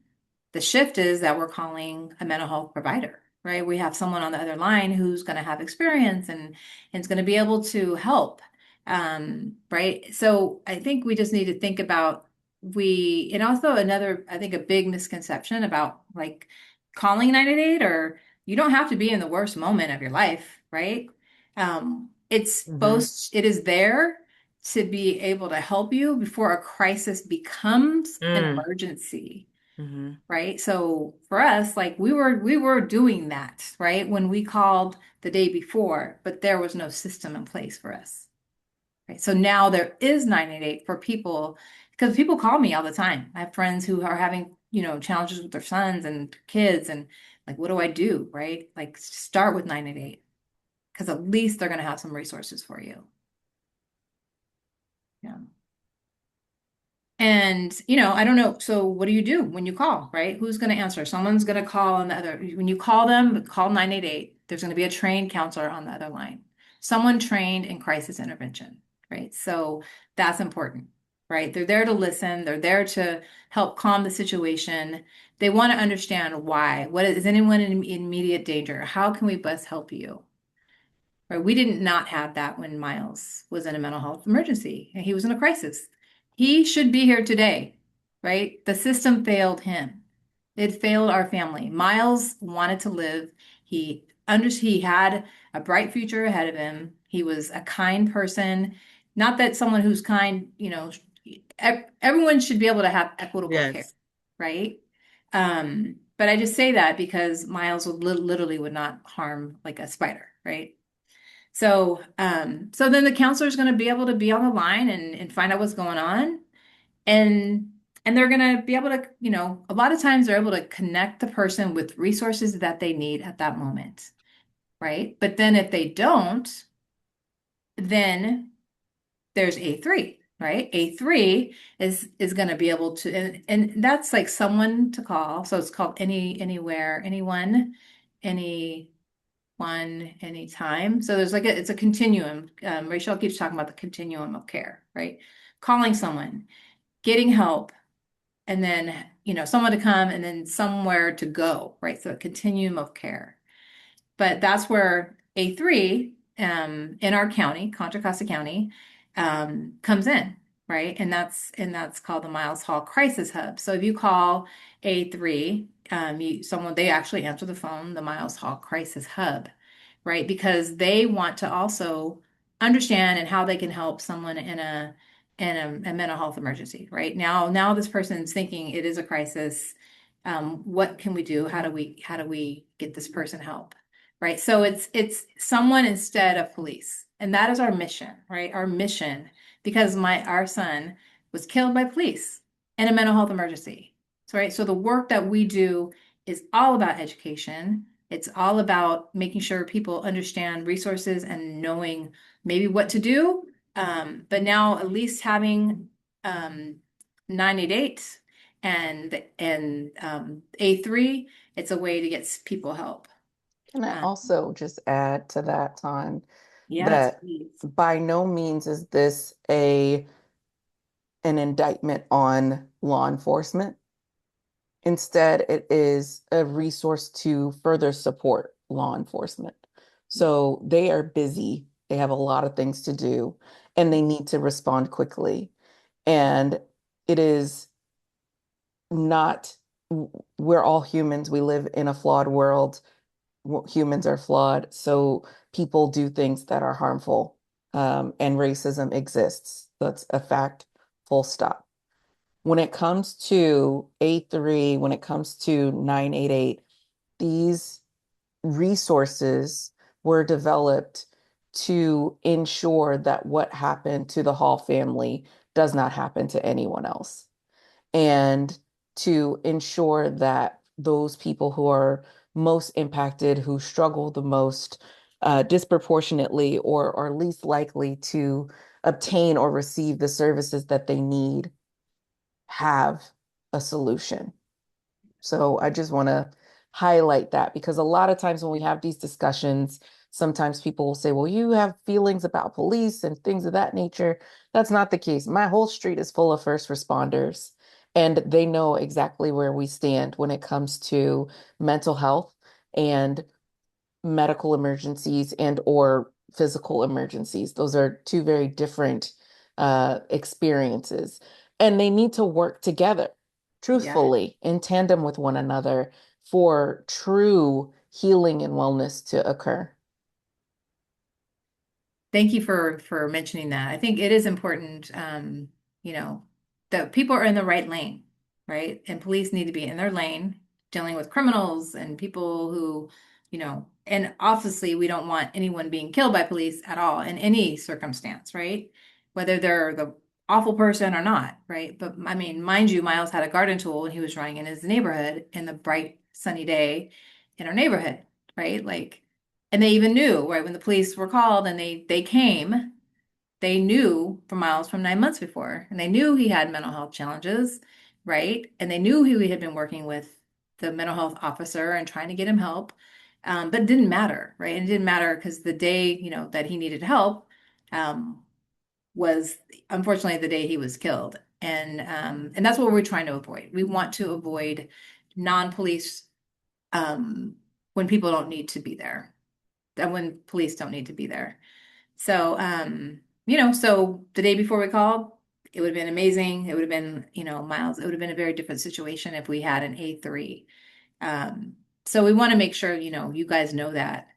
the shift is that we're calling a mental health provider, right? We have someone on the other line who's going to have experience and is going to be able to help. Right. So I think we just need to think about and also another, I think a big misconception about like calling 988 or you don't have to be in the worst moment of your life, right? hmm It is there to be able to help you before a crisis becomes an mm, emergency, hmm right? So for us, like we were doing that, right? When we called the day before, but there was no system in place for us. Right. So now there is 988 for people because people call me all the time. I have friends who are having, challenges with their sons and kids and like what do I do, right? Like start with 988 because at least they're going to have some resources for you. Yeah. And, I don't know. So what do you do when you call, right? Who's going to answer? Someone's going to call on the other. When you call them, call 988. There's going to be a trained counselor on the other line. Someone trained in crisis intervention, right? So that's important, right? They're there to listen. They're there to help calm the situation. They want to understand why. Is anyone in immediate danger? How can we best help you? Right? We did not have that when Miles was in a mental health emergency and he was in a crisis. He should be here today, right? The system failed him. It failed our family. Miles wanted to live. He had a bright future ahead of him. He was a kind person. Not that someone who's kind, everyone should be able to have equitable care, Yes. right? But I just say that because Miles literally would not harm like a spider, right? So then the counselor is going to be able to be on the line and find out what's going on. And and they're going to be able to, a lot of times they're able to connect the person with resources that they need at that moment, right? But then if they don't, then there's A3, right? A3 is going to be able to, and that's like someone to call. So it's called anywhere, any one anytime. So there's it's a continuum. Rachel keeps talking about the continuum of care, right? Calling someone, getting help, and then, someone to come and then somewhere to go, right? So a continuum of care. But that's where A3 in our county, Contra Costa County, comes in, right? And that's called the Miles Hall Crisis Hub. So if you call A3, they actually answer the phone, the Miles Hall Crisis Hub, right? Because they want to also understand and how they can help someone in a mental health emergency, right? Now this person's thinking it is a crisis. What can we do? How do we get this person help? Right. So it's someone instead of police. And that is our mission, right? Our mission, because our son was killed by police in a mental health emergency. So, right. So the work that we do is all about education. It's all about making sure people understand resources and knowing maybe what to do. But now at least having 988 and A3, it's a way to get people help. Can I Uh, also just add to that time yes, that please. by no means is this a an indictment on law enforcement. Instead, it is a resource to further support law enforcement. So they are busy, they have a lot of things to do, and they need to respond quickly. And it is not, we're all humans, we live in a flawed world. Humans are flawed, so people do things that are harmful, and racism exists. That's a fact, full stop. When it comes to A3, when it comes to 988, these resources were developed to ensure that what happened to the Hall family does not happen to anyone else, and to ensure that those people who are most impacted, who struggle the most, disproportionately or least likely to obtain or receive the services that they need have a solution. So I just want to highlight that because a lot of times when we have these discussions, sometimes people will say, well, you have feelings about police and things of that nature. That's not the case. My whole street is full of first responders, and they know exactly where we stand when it comes to mental health and medical emergencies and or physical emergencies. Those are two very different experiences, and they need to work together, Yeah. truthfully, in tandem with one another for true healing and wellness to occur. Thank you for mentioning that. I think it is important, you know, that people are in the right lane, right? And police need to be in their lane, dealing with criminals and people who, and obviously we don't want anyone being killed by police at all in any circumstance, right? Whether they're the awful person or not, right? But I mean, mind you, Miles had a garden tool and he was running in his neighborhood in the bright sunny day in our neighborhood, right? Like, and they even knew, right, when the police were called and they came, they knew for Miles from 9 months before, and they knew he had mental health challenges, right? And they knew he had been working with the mental health officer and trying to get him help. But it didn't matter, right? And it didn't matter because the day, that he needed help, um, was unfortunately the day he was killed. And that's what we're trying to avoid. We want to avoid non-police um, when people don't need to be there and when police don't need to be there. So, so the day before we called, it would have been amazing. It would have been, Miles, it would have been a very different situation if we had an A3. Um, so we want to make sure, you guys know that.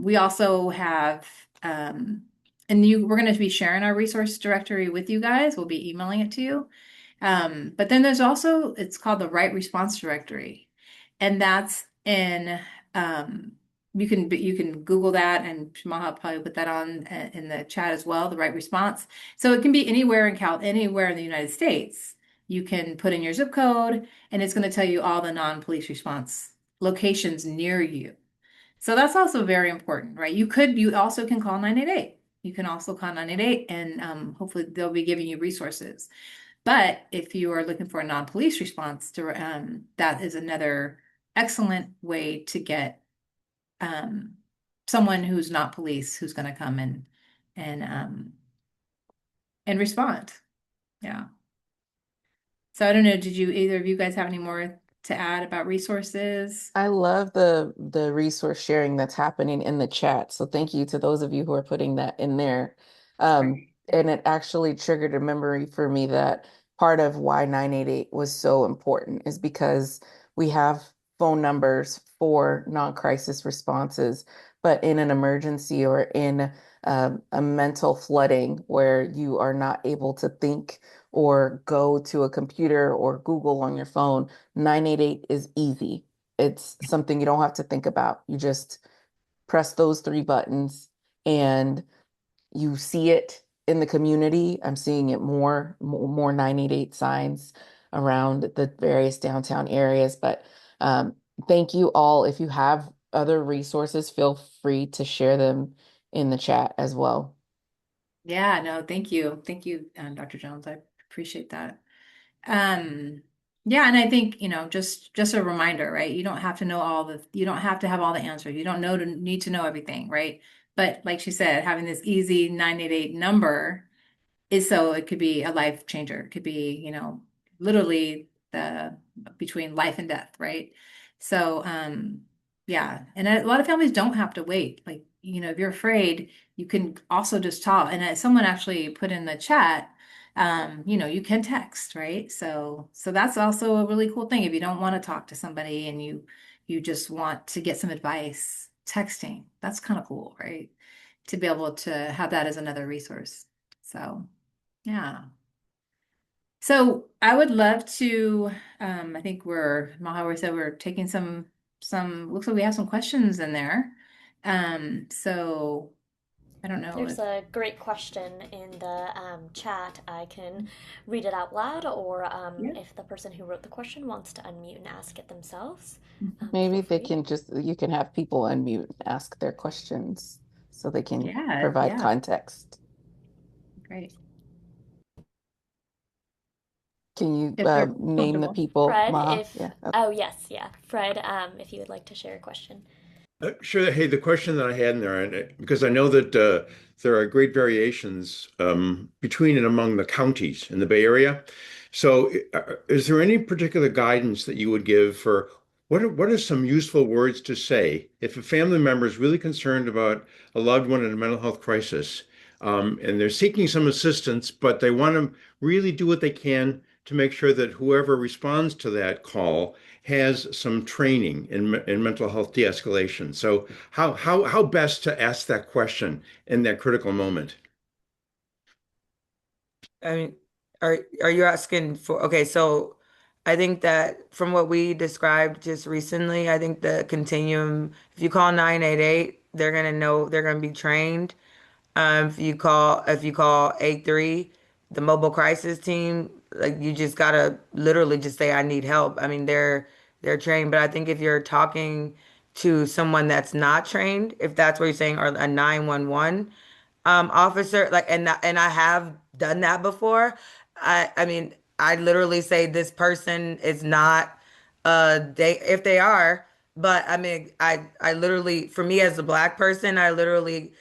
We also have, we're going to be sharing our resource directory with you guys. We'll be emailing it to you. But then there's also, it's called the Right Response Directory. And that's um, you can Google that, and Shamaha probably put that on in the chat as well, the Right Response. So it can be anywhere anywhere in the United States. You can put in your zip code, and it's going to tell you all the non-police response locations near you. So that's also very important, right? You also can call 988. You can also call 988, and hopefully they'll be giving you resources. But if you are looking for a non-police response, that is another excellent way to get um, someone who's not police who's going to come and and respond. Yeah. So I don't know. Did you either of you guys have any more to add about resources? I love the resource sharing that's happening in the chat. So thank you to those of you who are putting that in there. Right. And it actually triggered a memory for me that part of why 988 was so important is because we have phone numbers for non-crisis responses, but in an emergency or in a mental flooding where you are not able to think or go to a computer or Google on your phone, 988 is easy. It's something you don't have to think about. You just press those three buttons and you see it in the community. I'm seeing it more 988 signs around the various downtown areas. But thank you all. If you have other resources, feel free to share them in the chat as well. Yeah, no, thank you. Thank you, Dr. Jones. I appreciate that. Um, yeah, and I think, just a reminder, right? You don't have to have all the answers. You don't need to know everything, right? But like she said, having this easy 988 number is so it could be a life changer. It could be, literally the between life and death, right? So, yeah. And a lot of families don't have to wait. Like, if you're afraid, you can also just talk. And someone actually put in the chat, you can text, right? So that's also a really cool thing. If you don't want to talk to somebody and you just want to get some advice, texting, that's kind of cool, right? To be able to have that as another resource. So. Yeah. So I would love to, I think Maha said we're taking looks like we have some questions in there. So I don't know There's if, a great question in the chat. I can read it out loud, or yeah. if the person who wrote the question wants to unmute and ask it themselves, Maybe feel they free. can just, you can have people unmute and ask their questions so they can Yeah, provide yeah, context. great. Can you If they're name the comfortable. people, Fred, Maha? if, Yeah. Okay. oh, yes, yeah. Fred, if you would like to share a question. Sure. Hey, the question that I had in there, because I know that there are great variations between and among the counties in the Bay Area. So, is there any particular guidance that you would give for what are some useful words to say if a family member is really concerned about a loved one in a mental health crisis, and they're seeking some assistance, but they want to really do what they can to make sure that whoever responds to that call has some training in mental health de-escalation. So how best to ask that question in that critical moment? I mean, are you asking for, okay, so I think that from what we described just recently, I think the continuum, if you call 988, they're gonna know, they're gonna be trained. If you call A3, the mobile crisis team, like you just gotta literally just say, I need help. I mean, they're trained, but I think if you're talking to someone that's not trained, if that's what you're saying, or a 911 officer, like, and I have done that before. I mean, I literally say this person is not they if they are, but I mean, I literally, for me as a black person, I literally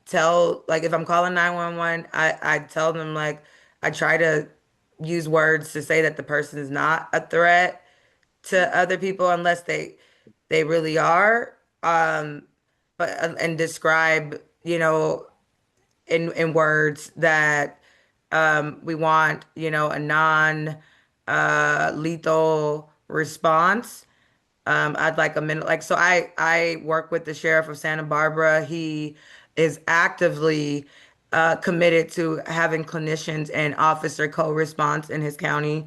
tell, like, if I'm calling 911, I tell them, like, I try to use words to say that the person is not a threat to other people unless they really are. But and describe, in words that we want, a non lethal response. I'd like a minute. Like, so I work with the sheriff of Santa Barbara. He is actively committed to having clinicians and officer co-response in his county.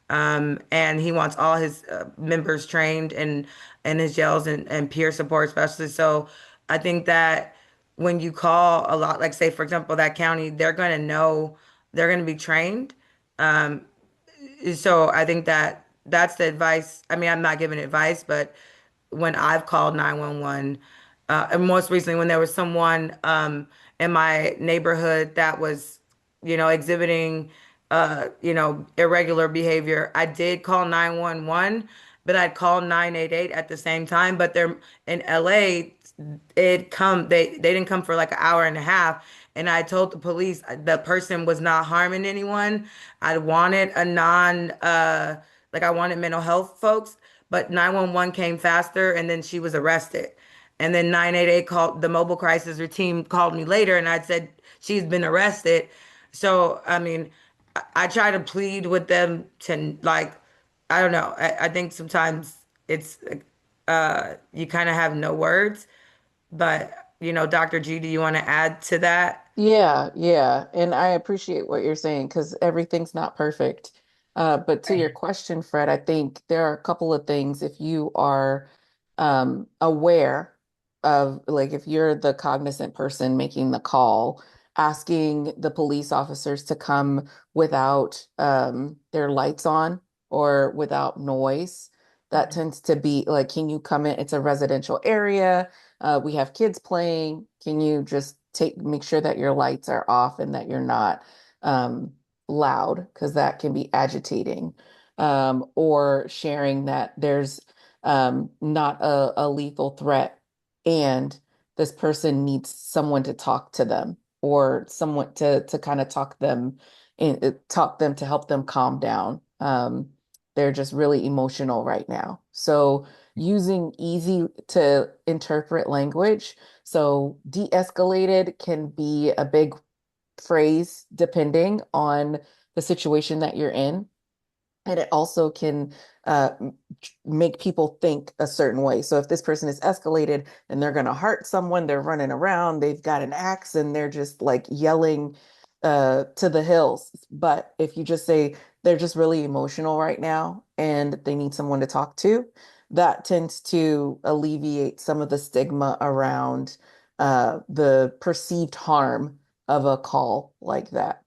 And he wants all his members trained in his jails and peer support specialists. So I think that when you call a lot, like say, for example, that county, they're going to know, they're going to be trained. So I think that that's the advice. I mean, I'm not giving advice, but when I've called 911, and most recently when there was someone in my neighborhood that was, exhibiting, irregular behavior, I did call 911, but I'd call 988 at the same time. But they're in LA, they didn't come for like an hour and a half. And I told the police the person was not harming anyone. I wanted a non like I wanted mental health folks, but 911 came faster and then she was arrested. And then 988 called, the mobile crisis team called me later, and I said she's been arrested. So, I mean, I try to plead with them to, like, I don't know. I think sometimes it's you kind of have no words, but Dr. G, do you want to add to that? Yeah, yeah. And I appreciate what you're saying because everything's not perfect. But to your question, Fred, I think there are a couple of things. If you are aware of, like, if you're the cognizant person making the call, asking the police officers to come without their lights on or without noise, that Mhm. tends to be like, can you come in? It's a residential area. We have kids playing. Can you just make sure that your lights are off and that you're not um, loud because that can be agitating. Or sharing that there's not a lethal threat and this person needs someone to talk to them or someone to kind of talk them to help them calm down. They're just really emotional right now. So using easy to interpret language. So de-escalated can be a big phrase depending on the situation that you're in. And it also can make people think a certain way. So if this person is escalated and they're going to hurt someone, they're running around, they've got an axe and they're just like yelling to the hills. But if you just say they're just really emotional right now and they need someone to talk to, that tends to alleviate some of the stigma around the perceived harm of a call like that.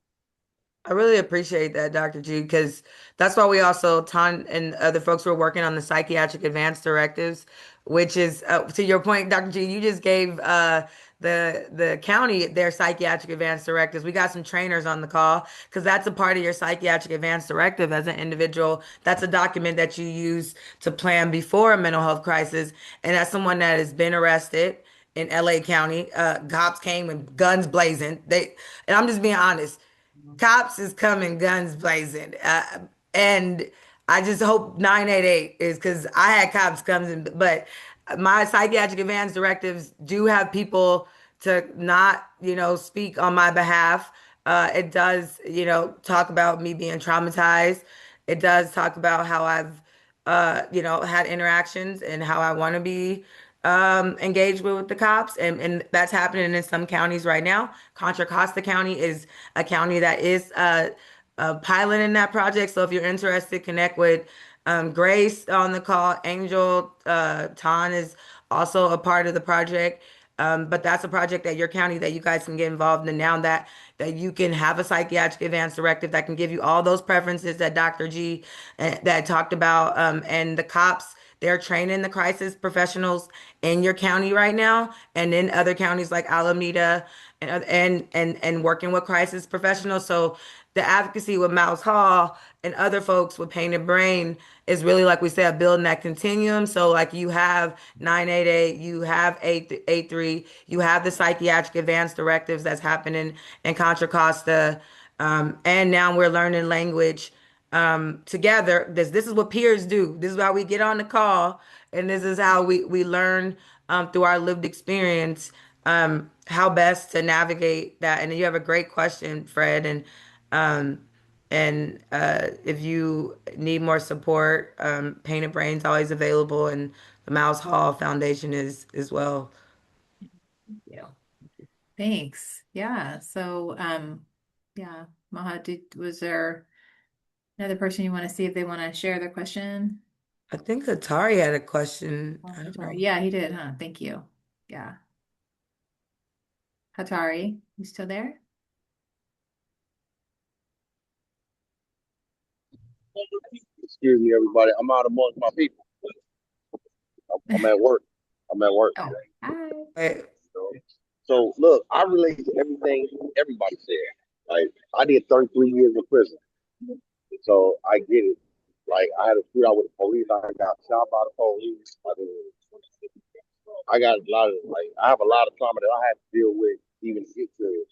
I really appreciate that, Dr. G, because that's why we also, Ton and other folks were working on the psychiatric advance directives, which is, to your point, Dr. G, you just gave the county their psychiatric advance directives. We got some trainers on the call because that's a part of your psychiatric advance directive as an individual. That's a document that you use to plan before a mental health crisis. And as someone that has been arrested in LA County, cops came with guns blazing. And I'm just being honest. Cops is coming guns blazing. And I just hope 988 is because I had cops comes in, but my psychiatric advance directives do have people to not, speak on my behalf. It does, talk about me being traumatized. It does talk about how I've, had interactions and how I want to be engaged with the cops, and that's happening in some counties right now. Contra Costa County is a county that is pilot in that project. So if you're interested, connect with Grace on the call. Angel Tan is also a part of the project. But that's a project at your county that you guys can get involved in now, that you can have a psychiatric advance directive that can give you all those preferences that Dr. G that talked about, and the cops. They're training the crisis professionals in your county right now, and in other counties like Alameda, and working with crisis professionals. So the advocacy with Mouse Hall and other folks with Painted Brain is really, like we said, building that continuum. So like you have 988, you have 883, you have the psychiatric advance directives that's happening in Contra Costa, and now we're learning language together. This is what peers do. This is how we get on the call, and this is how we learn through our lived experience, how best to navigate that. And you have a great question, Fred, um, if you need more support, Painted Brain's always available, and the Mouse Hall Foundation is as well. Yeah. Thanks. Yeah. So, yeah, Maha, was there another person you want to see if they want to share their question? I think Atari had a question. Oh, I don't Hatari. know. Yeah, he did, huh? Thank you. Yeah. Hatari, you still there? Excuse me, everybody. I'm out amongst my people. I'm at work. I'm at work. Oh, hi. Wait, So look, I relate to everything everybody said. Like I did 33 years in prison, so I get it. Like I had a shootout with the police. I got shot by the police. I got a lot of I have a lot of trauma that I have to deal with even to get to it.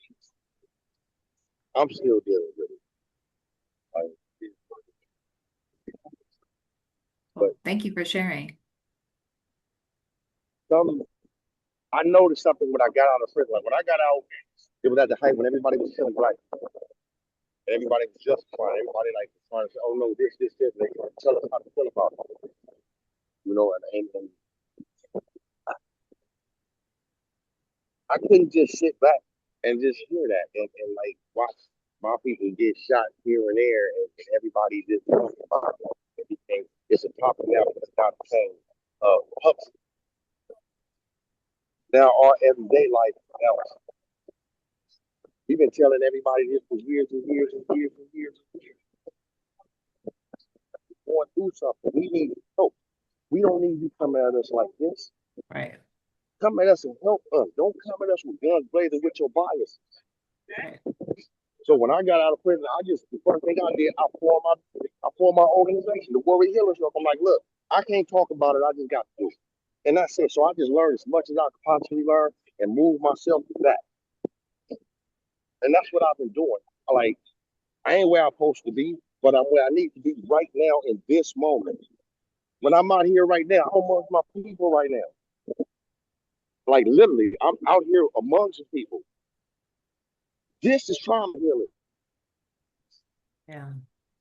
I'm still dealing with it. Like, but Well, thank you for sharing. some I noticed something when I got out of prison. Like when I got out, it was at the height when everybody was feeling black. Everybody was justifying. Everybody like trying to say, "Oh no, this." And they trying to tell us how to feel about it. And I couldn't just sit back and just hear that and like watch my people get shot here and there, and everybody just talking about it. It became it's a topic now. It's not became public now. Our everyday life now. We've been telling everybody this for years and years and years and years and years. Going through something, we need help. We don't need you coming at us like this. Right. Come at us and help us. Don't come at us with guns blazing with your biases. Right. So when I got out of prison, the first thing I did, I formed my organization, the Warrior Healers Group. I'm like, look, I can't talk about it. I just got to do it. And that's it. So I just learned as much as I could possibly learn and move myself to that. And that's what I've been doing. Like, I ain't where I'm supposed to be, but I'm where I need to be right now in this moment. When I'm out here right now, I'm amongst my people right now. Like literally, I'm out here amongst the people. This is trauma healing. Yeah.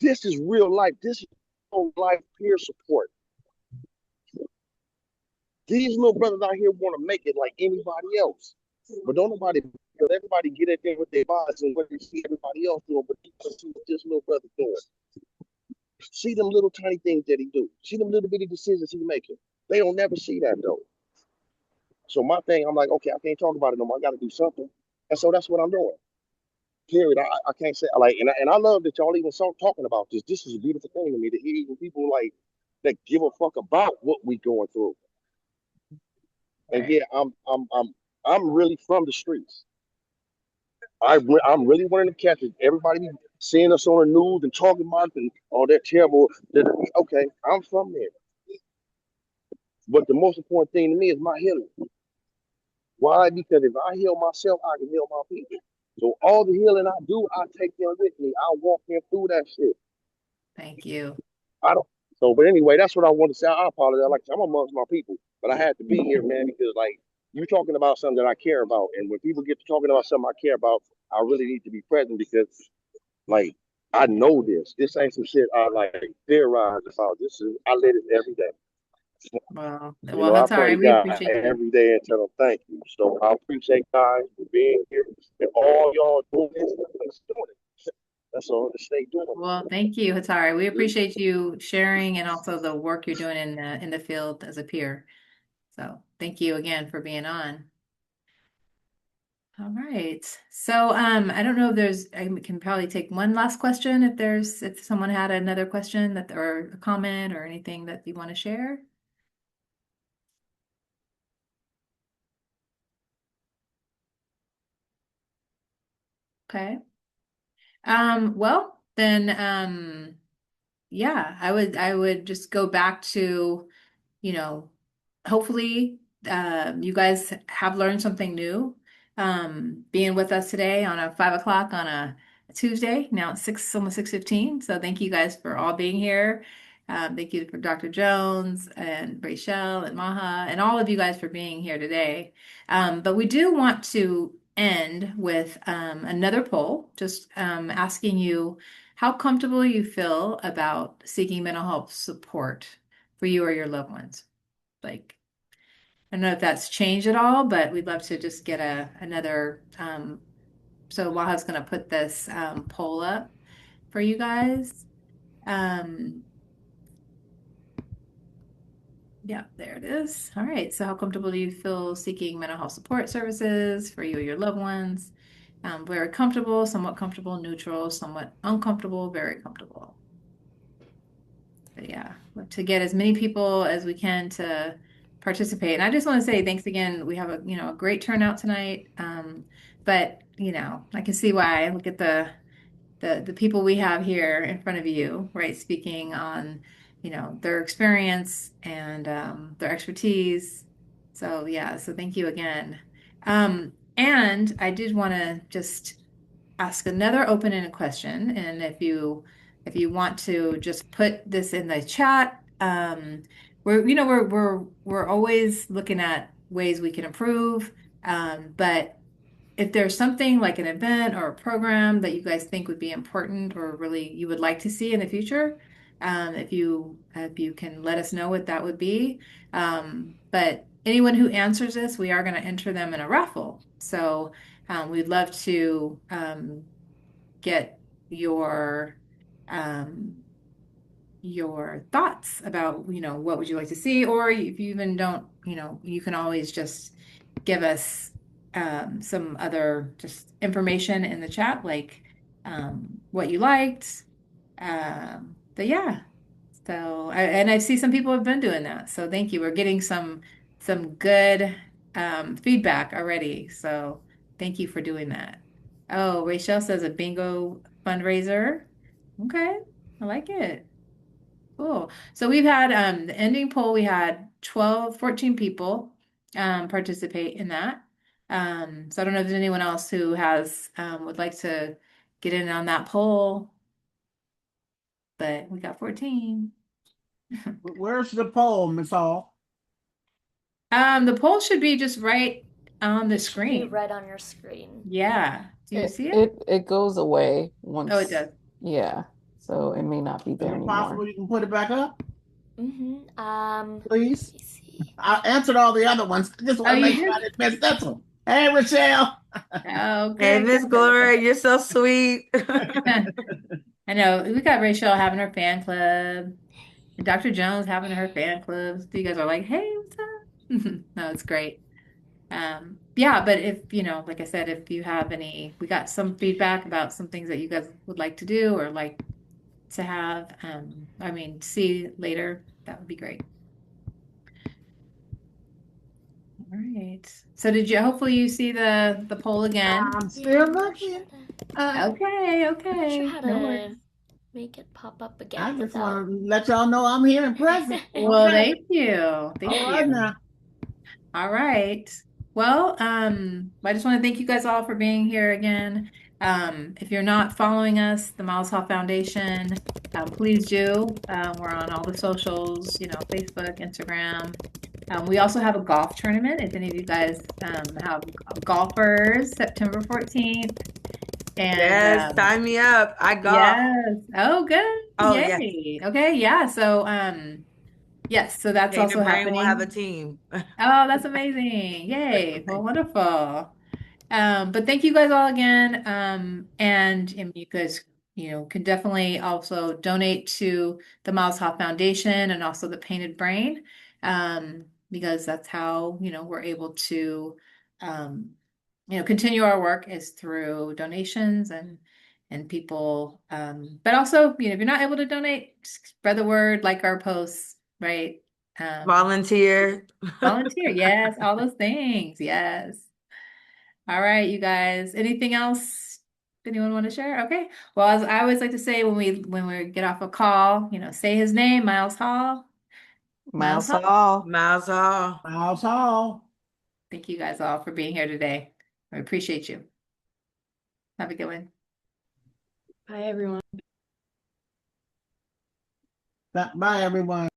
This is real life. This is real life peer support. These little brothers out here want to make it like anybody else. But don't nobody, because everybody get in there with their bodies and what they see everybody else doing, but you can see what this little brother doing. See them little tiny things that he do. See them little bitty decisions he's making. They don't never see that though. So my thing, I'm like, okay, I can't talk about it no more. I got to do something, and so that's what I'm doing. Period. I can't say like, and I love that y'all even start talking about this. This is a beautiful thing to me to hear even people like that give a fuck about what we going through. And Right. yeah, I'm really from the streets. I'm really one of the catchers. Everybody be seeing us on the news and talking about it and all that terrible. Okay, I'm from there. But the most important thing to me is my healing. Why? Because if I heal myself, I can heal my people. So all the healing I do, I take them with me. I walk them through that shit. Thank you. I don't. So, but anyway, that's what I want to say. I apologize. Like I'm amongst my people, but I had to be here, man, because like you're talking about something that I care about, and when people get to talking about something I care about, I really need to be present because like I know this. This ain't some shit I like theorize about. This is I live it every day. You Well, know, I that's all pray to right. We God appreciate you. every day and tell him thank you. So I appreciate guys for being here and all y'all doing this. Let's do it. That's all to stay doing Well, thank you, Hatari. We appreciate you sharing and also the work you're doing in the field as a peer. So thank you again for being on. All right. So I don't know if I can probably take one last question if someone had another question or a comment or anything that you want to share. Okay. Well, then yeah, I would just go back to you know, hopefully you guys have learned something new. Being with us today on a 5 o'clock on a Tuesday. Now it's almost 6:15. So thank you guys for all being here. Thank you for Dr. Jones and Rachel and Maha and all of you guys for being here today. But we do want to end with another poll, just asking you how comfortable you feel about seeking mental health support for you or your loved ones. Like, I don't know if that's changed at all, but we'd love to just get another. So Waha's going to put this poll up for you guys. Um, yeah, there it is. All right. So how comfortable do you feel seeking mental health support services for you or your loved ones? Very comfortable, somewhat comfortable, neutral, somewhat uncomfortable, very comfortable. But yeah, to get as many people as we can to participate. And I just want to say thanks again. We have a great turnout tonight. But I can see why. Look at the people we have here in front of you, right? Speaking on, their experience and their expertise. So yeah, so thank you again. And I did want to just ask another open-ended question, and if you want to just put this in the chat, we're always looking at ways we can improve. But if there's something like an event or a program that you guys think would be important or really you would like to see in the future, if you can let us know what that would be. But anyone who answers this, we are going to enter them in a raffle. So we'd love to get um, your thoughts about, what would you like to see, or if you even don't, you can always just give us some other just information in the chat, like what you liked. But yeah, so and I see some people have been doing that. So thank you. We're getting some good feedback already. So thank you for doing that. Oh, Rachel says a bingo fundraiser. Okay, I like it. Cool. So we've had the ending poll, we had 14 people participate in that. So I don't know if there's anyone else who has would like to get in on that poll, but we got 14. Where's the poll, Miss Hall? The poll should be just right on the It should be screen. right on your screen. Yeah. Do you It see it? it it goes away Oh, it once, does. yeah. So it may not be Is there it anymore. possible you can put it back up, Let please? me see. I answered all the other ones. I just Oh, want to you make sure I did? didn't miss this one. Hey, Rochelle. Hey, Okay, Miss good. Gloria, you're so sweet. I know we got Rachel having her fan club. And Dr. Jones having her fan clubs. You guys are like, hey, what's up? No, it's great. Yeah, but if, like I said, if you have we got some feedback about some things that you guys would like to do or like to have, see later, that would be great. All right. So hopefully you see the poll again. I'm Yeah, still I'm not sure looking. Okay, I'm not sure okay. how No to worries. make it pop up I again just without. want to let y'all know I'm here and present. Well, Okay. thank you. All Thank right you. now. All right. Well, I just want to thank you guys all for being here again. If you're not following us, the Miles Hall Foundation, please do. We're on all the socials, Facebook, Instagram. We also have a golf tournament. If any of you guys have golfers, September 14th. And Yes, sign me up. I golf. yes. Oh, good. Oh, yes. Yay. Okay. Yeah. So, yes. So that's Painted also Brain will have a happening. team. Oh, that's amazing. Yay. Well, wonderful. But thank you guys all again. And you guys, can definitely also donate to the Miles Hoff Foundation and also the Painted Brain, because that's how, we're able to, um, continue our work is through donations and people. But also, if you're not able to donate, spread the word, like our posts, right? Um, Volunteer. Volunteer, yes, all those things, yes. All right, you guys. Anything else anyone want to share? Okay. Well, as I always like to say when we get off a call, say his name, Miles Hall. Miles Miles Hall. Hall. Miles Hall. Miles Hall. Thank you guys all for being here today. I appreciate you. Have a good one. Bye, everyone. Bye, everyone.